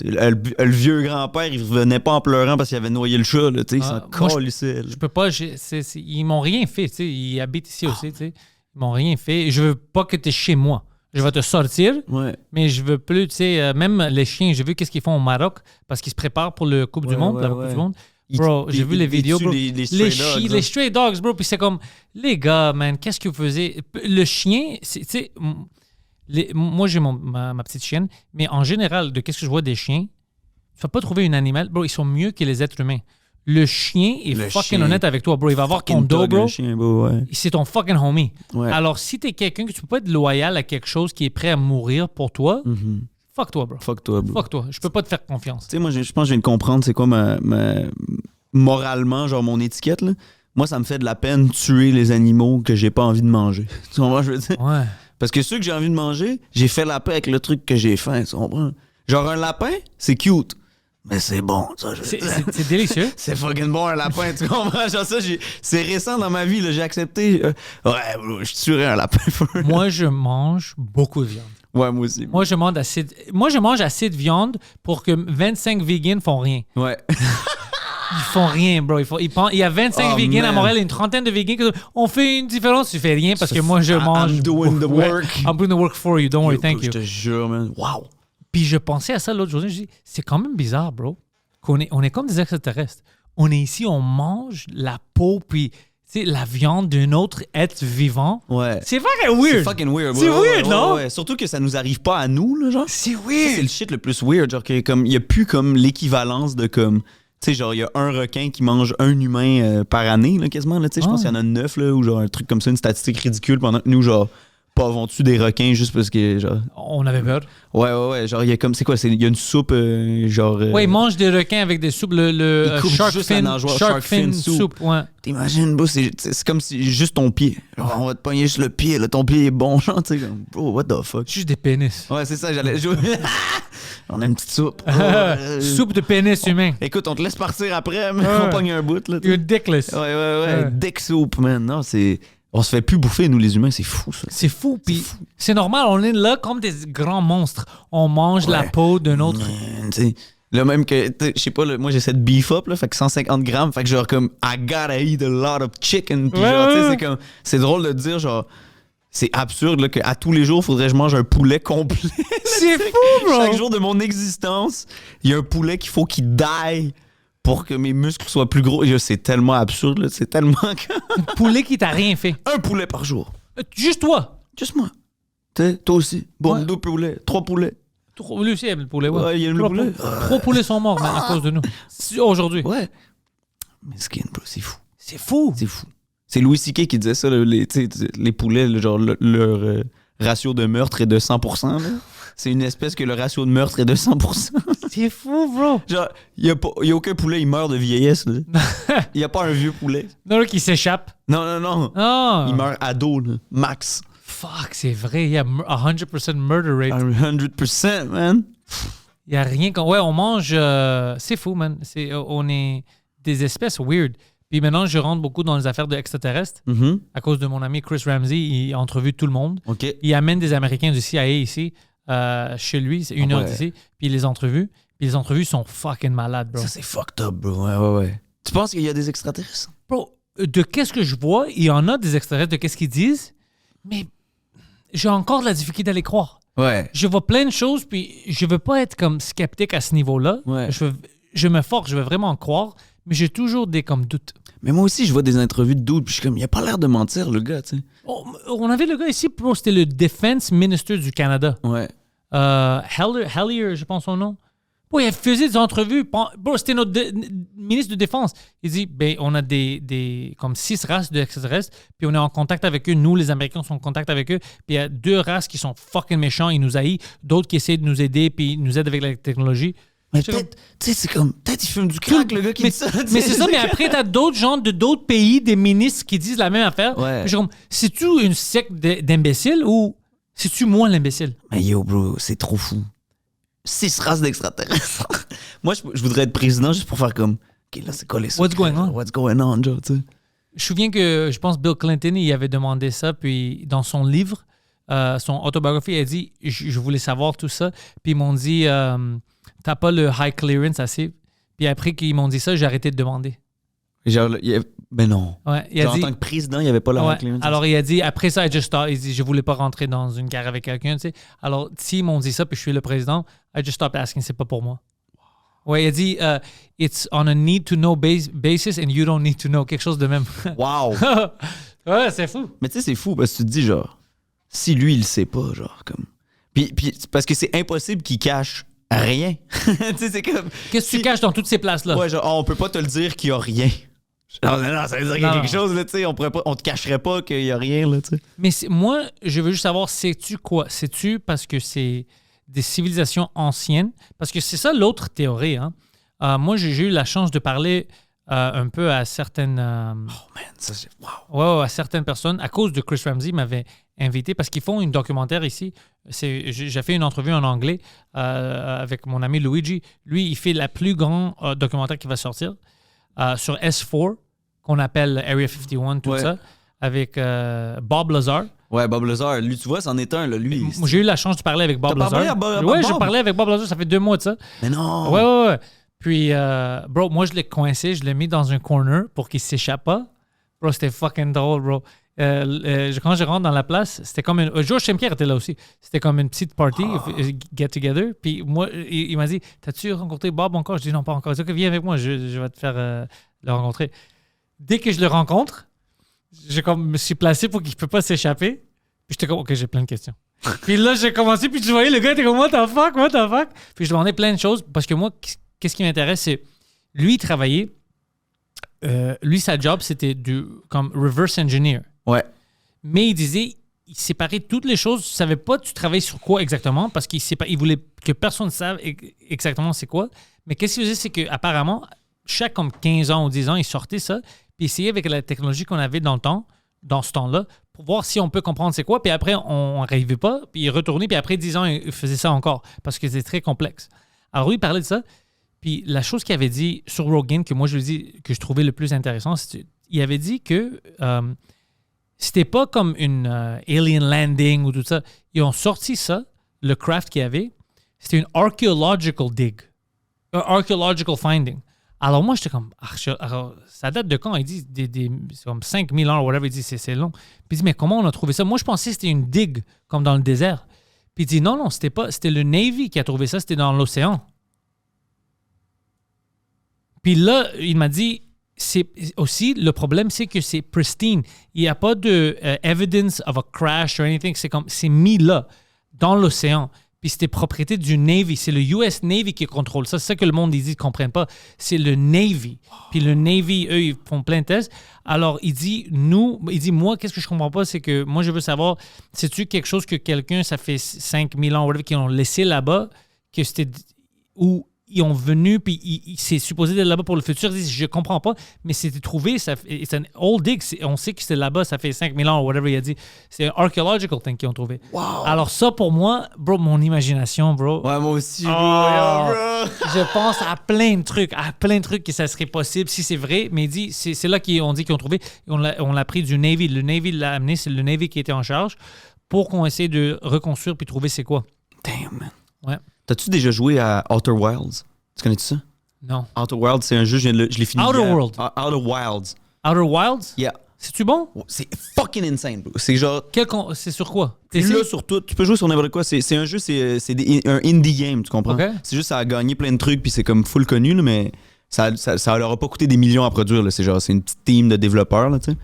Le vieux grand-père, il revenait pas en pleurant parce qu'il avait noyé le chat, là, tu sais, il s'en moi, calissait, là. Je peux pas. Ils m'ont rien fait. Tu sais, ils habitent ici aussi. Tu sais. Ils m'ont rien fait. Je veux pas que tu es chez moi. Je vais te sortir, Ouais. mais je veux plus. Tu sais, même les chiens, j'ai vu qu'est-ce qu'ils font au Maroc parce qu'ils se préparent pour le Coupe du Ouais, Monde. ouais, La Coupe ouais. du Monde. Bro, j'ai vu les vidéos, bro. Les stray dogs, Les stray dogs, bro. Puis c'est comme, les gars, man, qu'est-ce que vous faisiez? Le chien, tu sais, moi j'ai ma petite chienne, mais en général, de qu'est-ce que je vois des chiens, tu vas pas trouver un animal, bro, ils sont mieux que les êtres humains. Le chien est Le fucking chien. honnête avec toi, bro. Il va avoir ton Fucking dos, dog, bro. le chien, bro, ouais. C'est ton fucking homie. Ouais. Alors, si t'es quelqu'un que tu peux pas être loyal à quelque chose qui est prêt à mourir pour toi, Mhm. fuck toi, bro. Fuck toi, bro. Fuck toi. Je peux pas te faire confiance. Tu sais, moi, je pense que je viens de comprendre c'est quoi moralement, genre mon étiquette, là. Moi, ça me fait de la peine tuer les animaux que j'ai pas envie de manger. Tu comprends, je veux dire? Ouais. Parce que ceux que j'ai envie de manger, j'ai fait la paix avec le truc que j'ai faim, tu comprends? Genre un lapin, c'est cute. Mais c'est bon, ça, je veux dire. C'est délicieux. C'est fucking bon un lapin, tu comprends? Genre ça, c'est récent dans ma vie, là, j'ai accepté. Ouais, bro, je tuerais un lapin. Moi, je mange beaucoup de viande. Ouais, moi aussi. Moi, je mange assez de viande pour que 25 vegans font rien. Ouais. Ils font rien, bro. Il y a 25 Oh, vegans à man. Montréal et une trentaine de vegans qui disent, on fait une différence. Tu fais rien parce que moi, je mange. I'm doing the Ouais. work. I'm doing the work for you. Don't worry, thank Je you. te jure, man. Wow. Puis je pensais à ça l'autre journée. Je dis, c'est quand même bizarre, bro. On est comme des extraterrestres. On est ici, on mange la peau, puis tu sais, la viande d'un autre être vivant. Ouais. C'est fucking weird. C'est fucking weird. C'est weird, non? Ouais. Surtout que ça nous arrive pas à nous, là, genre. C'est Ça, weird. c'est le shit le plus weird. Genre, que, comme, il y a plus comme l'équivalence de comme. Tu sais, genre, il y a un requin qui mange un humain par année, là, quasiment. Là, tu sais, je pense qu'il y en a 9, là, ou genre un truc comme ça, une statistique ridicule, pendant que nous, genre, pavons-tu des requins juste parce que, genre. On avait peur. Ouais. Genre, il y a comme. C'est quoi? Il y a une soupe, genre. Ouais, ils mangent des requins avec des soupes. Le Ils coupent shark juste la fin, nageoire, shark shark fin fin soup. soup. Ouais. T'imagines, bro, c'est comme si juste ton pied. Genre, on va te pogner juste le pied, là, ton pied est bon, genre, tu sais, comme, bro, what the fuck? Juste des pénis. Ouais, c'est ça, j'allais jouer. On a une petite soupe. Soupe de pénis humain. Écoute, on te laisse partir après, mais Ouais. on pogne un bout, là. tu sais. You're dickless. Ouais. Dick soup, man. Non, c'est. On se fait plus bouffer, nous, les humains. C'est fou, ça. C'est fou. Puis c'est normal, on est là comme des grands monstres. On mange la peau d'un autre. T'sais, là, même que, je sais pas, là, moi, j'essaie de beef up, là, fait que 150 grammes, fait que genre comme, I gotta eat a lot of chicken. Puis genre, tu sais, c'est comme, c'est drôle de dire, genre, c'est absurde, là, qu'à tous les jours, il faudrait que je mange un poulet complet. C'est fou, bro! Chaque jour de mon existence, il y a un poulet qu'il faut qu'il die pour que mes muscles soient plus gros. C'est tellement absurde, là. C'est tellement... Un poulet qui t'a rien fait. Un poulet par jour. Juste toi. Juste moi. T'sais, toi aussi. Bon, Ouais. 2 poulets, 3 poulets. Lui aussi aime le poulet, ouais. Ouais, il aime le poulet. 3 poulets sont morts man, à cause de nous. Aujourd'hui. Ouais. Mesquin, bro, c'est fou. C'est fou. C'est fou. C'est Louis C.K. qui disait ça, là, les poulets, là, genre leur ratio de meurtre est de 100%. Là. C'est une espèce que le ratio de meurtre est de 100%. C'est fou, bro. Genre, il y a aucun poulet, il meurt de vieillesse. Il n'y a pas un vieux poulet. Non, là, qui s'échappe. Non. Ah. Il meurt ado, là, max. Fuck, c'est vrai. Il y a 100% murder rate. 100%, man. Il n'y a rien qu'on... Ouais, on mange... c'est fou, man. On est des espèces weird. Puis maintenant, je rentre beaucoup dans les affaires d'extraterrestres Mm-hmm. à cause de mon ami Chris Ramsey. Il entrevue tout le monde. OK. Il amène des Américains du CIA ici, chez lui. C'est 1 heure ouais. d'ici. Puis il les entrevue. Puis les entrevues sont fucking malades, bro. Ça, c'est fucked up, bro. Ouais. Tu penses qu'il y a des extraterrestres? Bro, de qu'est-ce que je vois, il y en a des extraterrestres de qu'est-ce qu'ils disent, mais j'ai encore de la difficulté à les croire. Ouais. Je vois plein de choses, puis je veux pas être comme sceptique à ce niveau-là. Ouais. Je me force, je veux vraiment en croire, mais j'ai toujours des comme doutes. Mais moi aussi, je vois des interviews de dudes, puis je suis comme, il a pas l'air de mentir, le gars, tu sais. On avait le gars ici, bro, c'était le Defense Minister du Canada. Ouais. Hellier, je pense son nom. Bro, il faisait des entrevues. Bro, c'était notre ministre de Défense. Il dit, ben, on a des comme 6 races d'extraterrestres, puis on est en contact avec eux. Nous, les Américains, sont en contact avec eux. Puis il y a 2 races qui sont fucking méchants, ils nous haïssent. D'autres qui essaient de nous aider, puis ils nous aident avec la technologie. Mais peut-être, tu sais, c'est comme, peut-être il fume du crack, le gars qui dit ça. Mais c'est ça, mais après, t'as d'autres gens de d'autres pays, des ministres qui disent la même affaire. Ouais. Puis je suis comme, c'est-tu une secte d'imbéciles ou c'est-tu moi l'imbécile? Mais yo, bro, c'est trop fou. 6 races d'extraterrestres. Moi, je voudrais être président juste pour faire comme, OK, là, c'est quoi les What's going on? What's going on, Joe, tu sais. Je me souviens que, je pense, Bill Clinton, il avait demandé ça, puis dans son livre, son autobiographie, il a dit, je voulais savoir tout ça. Puis ils m'ont dit, t'as pas le high clearance assez. Puis après qu'ils m'ont dit ça, j'ai arrêté de demander. Genre, mais non. Ouais, il a Genre, dit, en tant que président, il n'y avait pas la ouais, high clearance. alors il a dit, après ça, I just stopped. Il dit, je voulais pas rentrer dans une guerre avec quelqu'un, tu sais. Alors, s'ils m'ont dit ça, puis je suis le président, I just stopped asking, c'est pas pour moi. Ouais, il a dit, it's on a need-to-know basis and you don't need to know. Quelque chose de même. Wow! Ouais, c'est fou. Mais tu sais, c'est fou parce que tu te dis, genre, si lui, il le sait pas, genre, comme. Puis parce que c'est impossible qu'il cache rien. Tu sais, c'est comme. Qu'est-ce que tu caches dans toutes ces places-là? Ouais, genre, on peut pas te le dire qu'il y a rien. Non, ça veut dire qu'il y a Non. quelque chose, là, tu sais. On te cacherait pas qu'il y a rien, là, tu sais. Mais moi, je veux juste savoir, sais-tu quoi? Sais-tu parce que c'est des civilisations anciennes? Parce que c'est ça l'autre théorie. Hein? Moi, j'ai eu la chance de parler un peu à certaines... Oh, man, ça, c'est. Wow! à certaines personnes. À cause de Chris Ramsey, il m'avait invité parce qu'ils font une documentaire ici. J'ai fait une entrevue en anglais avec mon ami Luigi. Lui, il fait la plus grande documentaire qui va sortir sur S4, qu'on appelle Area 51, tout Ouais. ça, avec Bob Lazar. Ouais, Bob Lazar, lui, tu vois, c'en est un, là, lui. Moi, j'ai eu la chance de parler avec Bob T'as parlé Lazar. à Bob- Ouais, Bob? j'ai parlé avec Bob Lazar, ça fait 2 mois de ça. Mais non! Ouais. Puis, bro, moi, je l'ai coincé, je l'ai mis dans un corner pour qu'il s'échappe pas. Bro, c'était fucking drôle, bro. Quand je rentre dans la place, c'était comme une... Georges Saint-Pierre était là aussi. C'était comme une petite party, get-together. Puis moi, il m'a dit, t'as-tu rencontré Bob encore? Je dis non, pas encore. Il dit, OK, viens avec moi, je vais te faire le rencontrer. Dès que je le rencontre, me suis placé pour qu'il ne peut pas s'échapper. Puis j'étais comme, OK, j'ai plein de questions. Puis là, j'ai commencé, puis je voyais le gars était comme, what the fuck? Puis je demandais plein de choses, parce que moi, qu'est-ce qui m'intéresse, c'est, lui, il travaillait, lui, sa job, c'était comme reverse engineer. Ouais. Mais il disait, il séparait toutes les choses, il savait pas tu travaillais sur quoi exactement, parce il voulait que personne ne sache exactement c'est quoi. Mais qu'est-ce qu'il faisait, c'est qu'apparemment, chaque comme 15 ans ou 10 ans, il sortait ça, puis essayait avec la technologie qu'on avait dans ce temps-là, pour voir si on peut comprendre c'est quoi, puis après, on n'arrivait pas, puis il retournait, puis après 10 ans, il faisait ça encore, parce que c'était très complexe. Alors oui, il parlait de ça, puis la chose qu'il avait dit sur Rogan, que moi je lui dis que je trouvais le plus intéressant, il avait dit que c'était pas comme une alien landing ou tout ça. Ils ont sorti ça, le craft qu'il y avait. C'était une archaeological dig. Un archaeological finding. Alors moi, j'étais comme, alors, ça date de quand? Il dit, c'est comme 5000 ans ou whatever. Il dit, c'est long. Puis il dit, mais comment on a trouvé ça? Moi, je pensais que c'était une digue, comme dans le désert. Puis il dit, non, c'était pas. C'était le Navy qui a trouvé ça. C'était dans l'océan. Puis là, il m'a dit, c'est aussi, le problème, c'est que c'est pristine. Il n'y a pas de evidence of a crash or anything. C'est mis là, dans l'océan. Puis c'était propriété du Navy. C'est le US Navy qui contrôle ça. C'est ça que le monde dit, ils ne comprennent pas. C'est le Navy. Puis le Navy, eux, ils font plein de tests. Alors, il dit, moi, qu'est-ce que je comprends pas, c'est que moi, je veux savoir, c'est-tu quelque chose que quelqu'un, ça fait 5000 ans, whatever, qui ont laissé là-bas, que c'était, ou ils ont venu, puis c'est supposé d'être là-bas pour le futur. Ils disent, je comprends pas, mais c'était trouvé, c'est un old dig, on sait que c'est là-bas, ça fait 5000 ans, ou whatever il a dit. C'est un archaeological thing qu'ils ont trouvé. Wow. Alors ça, pour moi, bro, mon imagination, bro. Ouais, moi aussi, bro. Je pense à plein de trucs que ça serait possible, si c'est vrai, mais il dit, c'est là qu'on dit qu'ils ont trouvé, on l'a pris du Navy. Le Navy l'a amené, c'est le Navy qui était en charge, pour qu'on essaie de reconstruire puis trouver c'est quoi. Damn, man. Ouais. T'as-tu déjà joué à Outer Wilds? Tu connais-tu ça? Non. Outer Wilds, c'est un jeu, je l'ai fini. Outer World. Outer Wilds. Outer Wilds? Yeah. C'est-tu bon? C'est fucking insane, bro. C'est genre... C'est sur quoi? Là, sur tout. Tu peux jouer sur n'importe quoi. C'est un jeu, c'est un indie game, tu comprends? Okay. C'est juste, ça a gagné plein de trucs, puis c'est comme full connu, là, mais ça leur a pas coûté des millions à produire. Là. C'est une petite team de développeurs, là, tu sais.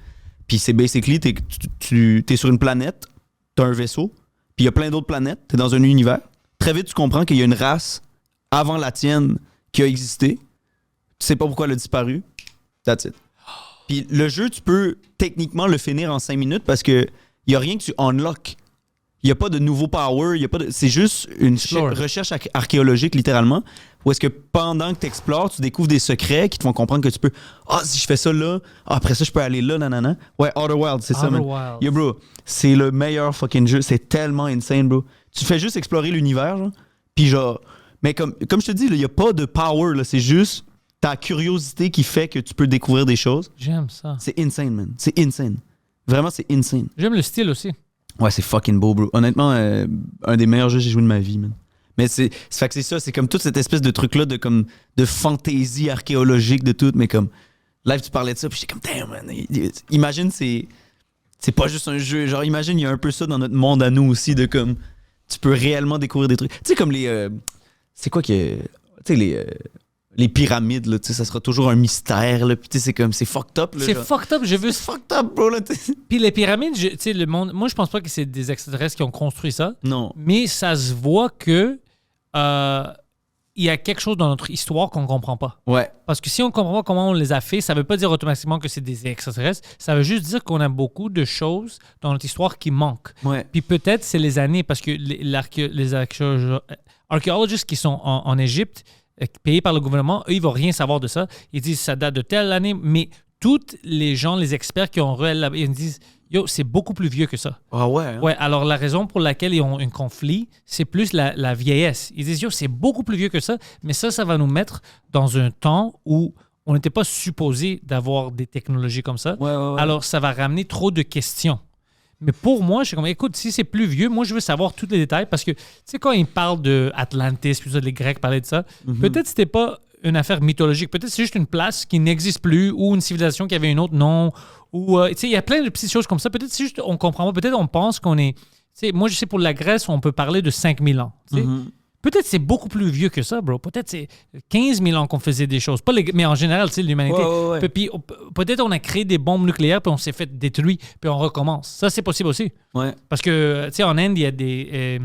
Puis c'est basically, t'es sur une planète, t'as un vaisseau, puis il y a plein d'autres planètes, t'es dans un univers. Très vite, tu comprends qu'il y a une race avant la tienne qui a existé. Tu sais pas pourquoi elle a disparu. That's it. Puis le jeu, tu peux techniquement le finir en 5 minutes parce que il y a rien que tu unlock. Il n'y a pas de nouveau power, c'est juste une recherche archéologique littéralement où est-ce que pendant que tu explores, tu découvres des secrets qui te font comprendre que tu peux si je fais ça là, après ça je peux aller là nanana. Ouais, Outer Wilds, c'est ça man. Yo bro, c'est le meilleur fucking jeu, c'est tellement insane bro. Tu fais juste explorer l'univers genre, puis genre mais comme je te dis, il n'y a pas de power là, c'est juste ta curiosité qui fait que tu peux découvrir des choses. J'aime ça. C'est insane man, c'est insane. Vraiment c'est insane. J'aime le style aussi. Ouais, c'est fucking beau, bro. Honnêtement, un des meilleurs jeux que j'ai joué de ma vie, man. Mais c'est ça, c'est comme toute cette espèce de truc-là de fantaisie archéologique de tout, mais comme, live, tu parlais de ça, puis j'étais comme, damn, man. Imagine, c'est pas juste un jeu. Genre, imagine, il y a un peu ça dans notre monde à nous aussi, de comme, tu peux réellement découvrir des trucs. Tu sais, comme les. C'est quoi que. Tu sais, les pyramides, là, ça sera toujours un mystère, là. Puis, tu sais, c'est comme, c'est fucked up, là. C'est fucked up, je veux. C'est fucked up, bro, là. Puis les pyramides, tu sais, le monde. Moi, je pense pas que c'est des extraterrestres qui ont construit ça. Non. Mais ça se voit que. Il y a quelque chose dans notre histoire qu'on comprend pas. Ouais. Parce que si on comprend pas comment on les a fait, ça veut pas dire automatiquement que c'est des extraterrestres. Ça veut juste dire qu'on a beaucoup de choses dans notre histoire qui manquent. Ouais. Puis peut-être c'est les années, parce que les archéologistes qui sont en Égypte, payés par le gouvernement, eux, ils vont rien savoir de ça. Ils disent ça date de telle année, mais tous les gens, les experts qui ont là-bas, ils disent yo, c'est beaucoup plus vieux que ça. Ah ouais? Hein? Ouais, alors la raison pour laquelle ils ont un conflit, c'est plus la vieillesse. Ils disent yo, c'est beaucoup plus vieux que ça, mais ça va nous mettre dans un temps où on n'était pas supposé d'avoir des technologies comme ça. Ouais. Alors ça va ramener trop de questions. Mais pour moi, je suis comme, écoute, si c'est plus vieux, moi, je veux savoir tous les détails parce que, tu sais, quand ils parlent de Atlantis, puis ça, les Grecs parlaient de ça, peut-être c'était pas une affaire mythologique. Peut-être c'est juste une place qui n'existe plus ou une civilisation qui avait un autre nom. Ou, tu sais, il y a plein de petites choses comme ça. Peut-être c'est juste, on comprend pas. Peut-être on pense qu'on est... Tu sais, moi, je sais, pour la Grèce, on peut parler de 5000 ans. Tu sais. Peut-être c'est beaucoup plus vieux que ça, bro. Peut-être c'est 15 000 ans qu'on faisait des choses. Pas mais en général, tu sais, l'humanité. Ouais. Puis peut-être on a créé des bombes nucléaires, puis on s'est fait détruire, puis on recommence. Ça, c'est possible aussi. Ouais. Parce que, tu sais, en Inde, il y a des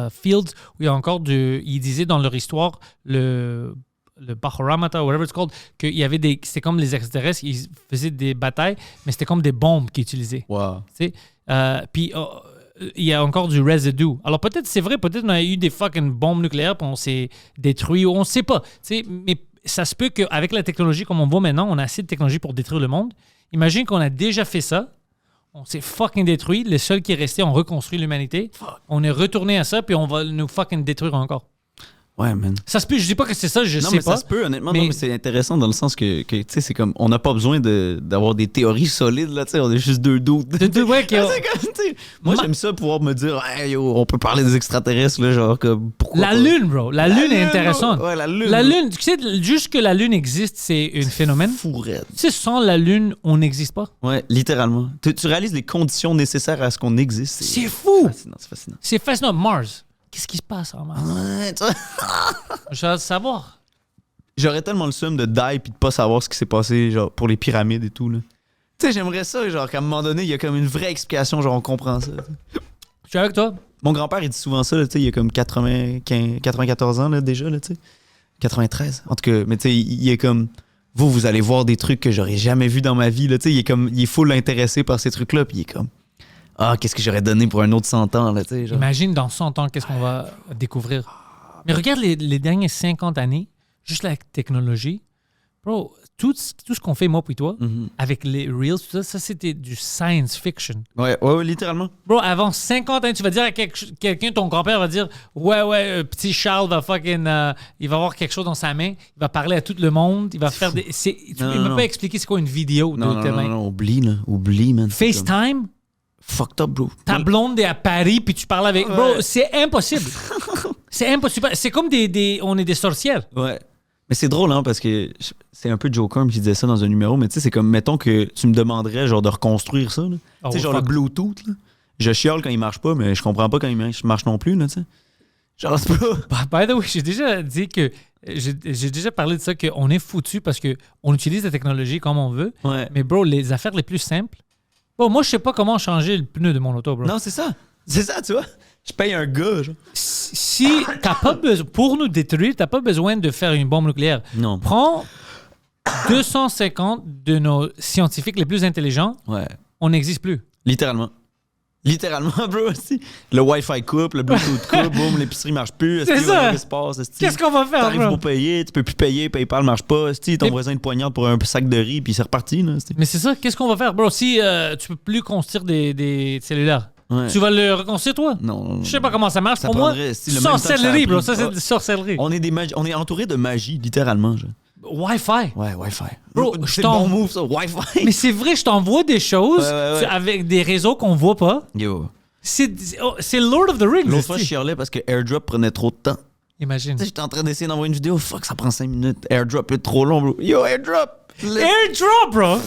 fields où il y a encore ils disaient dans leur histoire, le Baharamata, whatever it's called, qu'il y avait c'était comme les extraterrestres, ils faisaient des batailles, mais c'était comme des bombes qu'ils utilisaient. Wow. Tu sais, puis il y a encore du residue. Alors peut-être c'est vrai, peut-être on a eu des fucking bombes nucléaires puis on s'est détruit, on ne sait pas. Tu sais, mais ça se peut qu'avec la technologie comme on voit maintenant, on a assez de technologie pour détruire le monde. Imagine qu'on a déjà fait ça. On s'est fucking détruit. Les seuls qui est resté ont reconstruit l'humanité. On est retourné à ça puis on va nous fucking détruire encore. Ouais, man. Ça se peut, je dis pas que c'est ça, je Non, sais mais pas. ça se peut, honnêtement. Mais- Non, mais c'est intéressant dans le sens que tu sais, c'est comme, on n'a pas besoin d'avoir des théories solides, là, tu sais, on est juste deux doutes. Ouais, qui ont- C'est comme, tu sais, moi, j'aime ça pouvoir me dire, hey, yo, on peut parler des extraterrestres, là, genre, comme, pourquoi La pas? Lune, bro. La Lune est intéressante. Ouais, la Lune. La Lune, tu sais, juste que la Lune existe, c'est un phénomène. Fou raide. Tu sais, sans la Lune, on n'existe pas. Ouais, littéralement. Tu réalises les conditions nécessaires à ce qu'on existe. C'est fou! Fascinant, c'est fascinant. C'est fascinant. Mars. Qu'est-ce qui se passe en Mars? Ouais, tu vois. Je veux savoir. J'aurais tellement le seum de die puis de pas savoir ce qui s'est passé, genre, pour les pyramides et tout, là. Tu sais, j'aimerais ça, genre, qu'à un moment donné, il y a comme une vraie explication, genre, on comprend ça. Je suis avec toi. Mon grand-père, il dit souvent ça, là, tu sais, il a comme 94 ans, là, déjà, là, tu sais. 93. En tout cas, mais tu sais, il est comme... Vous allez voir des trucs que j'aurais jamais vus dans ma vie, là, tu sais. Il est full intéressé par ces trucs-là, puis il est comme... Ah, qu'est-ce que j'aurais donné pour un autre 100 ans, là, tu sais, genre. Imagine dans 100 ans, qu'est-ce qu'on va découvrir. Mais regarde les dernières 50 années, juste la technologie. Bro, tout ce qu'on fait, moi puis toi, Mhm. avec les Reels, tout ça, ça c'était du science fiction. Ouais, littéralement. Bro, avant 50 ans, tu vas dire à quelqu'un, ton grand-père va dire ouais, petit Charles va fucking. Il va avoir quelque chose dans sa main, il va parler à tout le monde, il va faire des. Tu Non, peux non, même non. pas expliquer c'est quoi une vidéo Non, de non, ta non, main. non, oublie, là. Oublie, man. C'est comme- FaceTime, Fucked up, bro. ta blonde est à Paris, puis tu parles avec. Bro, Ouais. c'est impossible. C'est impossible. C'est comme on est des sorcières. Ouais. Mais c'est drôle, hein, parce que c'est un peu Joe Corm qui disait ça dans un numéro, mais tu sais, c'est comme, mettons que tu me demanderais, genre, de reconstruire ça, là. Oh, Tu sais, genre fuck. le Bluetooth, là. Je chiale quand il marche pas, mais je comprends pas quand il marche non plus, là, tu sais. Genre, c'est pas... By the way, j'ai déjà dit que. J'ai déjà parlé de ça, qu'on est foutu parce qu'on utilise la technologie comme on veut. Ouais. Mais bro, les affaires les plus simples. Bon, moi, je sais pas comment changer le pneu de mon auto, bro. Non, c'est ça. C'est ça, tu vois. Je paye un gars, genre. Si t'as pas besoin, pour nous détruire, t'as pas besoin de faire une bombe nucléaire. Non. Prends 250 de nos scientifiques les plus intelligents, Ouais. on n'existe plus. Littéralement. Littéralement, bro, aussi. Le Wi-Fi coupe, le Bluetooth coupe, boum, l'épicerie marche plus. C'est ça. Qu'est-ce qu'on va faire, T'arrives bro? pour payer, tu peux plus payer, PayPal marche pas. Ton Mais- voisin te poignarde pour un sac de riz, puis c'est reparti, là. Mais c'est ça, qu'est-ce qu'on va faire, bro? Si tu peux plus construire des cellulaires, Ouais. tu vas le reconstruire, toi? Non. Je sais pas comment ça marche. Ça pour moi, prendrait, si, le même temps que ça a sorcellerie, bro. pris. Ça, c'est Ah. de sorcellerie. On est entouré de magie, littéralement. Genre. Wi-Fi. Ouais, Wi-Fi. Bro, c'est je le bon t'en- move, ça. Wi-Fi. Mais c'est vrai, je t'envoie des choses Ouais. avec des réseaux qu'on voit pas. Yo. C'est Lord of the Rings. L'autre fois, je esti. chialais parce que AirDrop prenait trop de temps. Imagine. Tu sais, j'étais en train d'essayer d'envoyer une vidéo. Fuck, ça prend 5 minutes. AirDrop est trop long, bro. Yo, AirDrop. Airdrop, bro!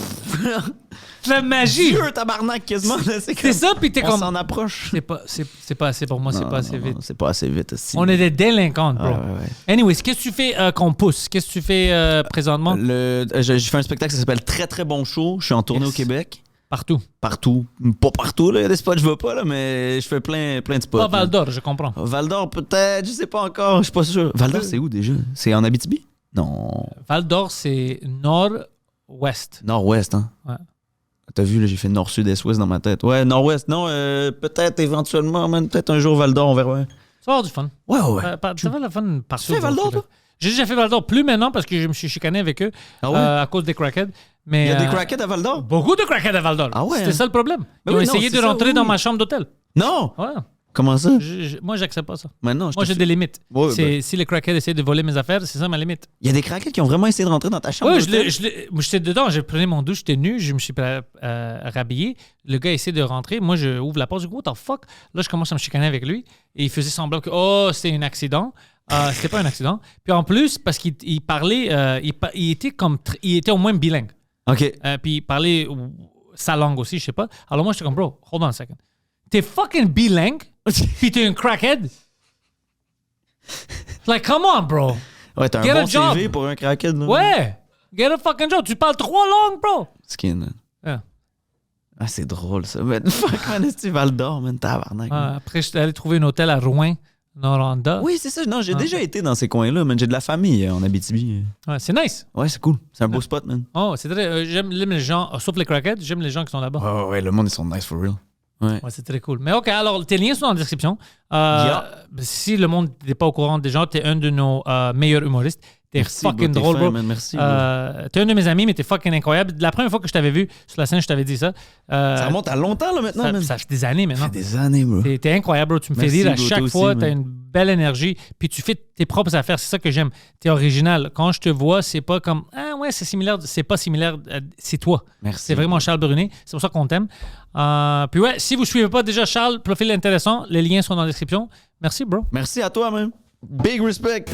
La magie! Dieu, tabarnak, quasiment. là, C'est comme- ça, puis t'es On comme. s'en approche. C'est pas assez pour moi, c'est Non, pas assez non, vite. non, c'est pas assez vite aussi. On est des délinquantes, bro. Ouais, ouais. Anyways, qu'est-ce que tu fais qu'on pousse? Qu'est-ce que tu fais présentement? J'ai fait un spectacle qui s'appelle Très Très Bon Show. Je suis en tournée Yes. au Québec. Partout. Partout. Pas partout, là. Il y a des spots que je vais pas, là, mais je fais plein de spots. Pas là. Val d'Or, je comprends. Val d'Or, peut-être. Je sais pas encore. Je suis pas sûr. Val d'Or, c'est où déjà? C'est en Abitibi? Non. Val d'Or, c'est nord-ouest. Nord-ouest, hein? Ouais. T'as vu, là, j'ai fait nord-sud, est-ouest dans ma tête. Ouais, nord-ouest. Non, peut-être éventuellement, man, peut-être un jour Val d'Or, on verra. Ça va avoir du fun. Ouais. Ça va la fun partout. Tu fais Val d'Or, toi? J'ai déjà fait Val d'Or. Plus maintenant parce que je me suis chicané avec eux Ah ouais? à cause des crackheads. Mais, Il y a des crackheads à Val d'Or? Beaucoup de crackheads à Val d'Or. Ah ouais, C'était hein? ça le problème. Ben Ils ont oui, non, essayé c'est de ça, rentrer oui, dans oui. ma chambre d'hôtel. Non! Ouais. Comment ça? Moi, j'accepte pas ça. Maintenant, Moi, j'ai des limites. Ouais, Si les crackheads essaient de voler mes affaires, c'est ça ma limite. Il y a des crackheads qui ont vraiment essayé de rentrer dans ta chambre. Oui, d'hôtel? moi, j'étais dedans, j'ai pris mon douche, j'étais nu, je me suis rhabillé. Le gars essaie de rentrer. Moi, je ouvre la porte, je dis, what the fuck? Là, je commence à me chicaner avec lui. Et il faisait semblant que, c'était un accident. C'était pas un accident. Puis en plus, parce qu'il parlait, il était au moins bilingue. OK. Puis il parlait sa langue aussi, je sais pas. Alors moi, j'étais comme, bro, hold on a second. T'es fucking bilingue, puis t'es un crackhead? Like, come on, bro. Ouais, t'as Get un a bon job. CV pour un crackhead, là. Ouais. Get a fucking job. Tu parles 3 langues, bro. Skin, man. Yeah. Ah, c'est drôle, ça. Man, fuck, man, est-ce que tu Val d'Or, man, tabarnak. man. Après, j'étais allé trouver un hôtel à Rouen, Noranda. Oui, c'est ça. Non, j'ai déjà été dans ces coins-là, man. J'ai de la famille en Abitibi. Ouais, c'est nice. Ouais, c'est cool. C'est un beau spot, man. Oh, c'est très. J'aime les gens, sauf les crackheads, j'aime les gens qui sont là-bas. Ouais, le monde, ils sont nice for real. Ouais. Ouais, c'est très cool. Mais OK, alors, tes liens sont dans la description. Yeah. Si le monde n'est pas au courant déjà, tu es un de nos meilleurs humoristes. T'es Merci, fucking bro, t'es drôle, fin, bro. man. Merci, T'es un de mes amis, mais t'es fucking incroyable. La première fois que je t'avais vu sur la scène, je t'avais dit ça. Ça remonte à longtemps, là, maintenant, man. Ça fait des années Ça maintenant. fait des années, bro. T'es incroyable, bro. Tu me fais Merci, rire à bro, chaque toi fois. aussi, T'as man. une belle énergie. Puis tu fais tes propres affaires. C'est ça que j'aime. T'es original. Quand je te vois, c'est pas comme ah ouais, c'est similaire. C'est pas similaire. C'est toi. Merci. C'est vraiment Charles Brunet. C'est pour ça qu'on t'aime. Puis ouais, si vous suivez pas déjà Charles, profil intéressant, les liens sont dans la description. Merci, bro. Merci à toi, man. Big respect.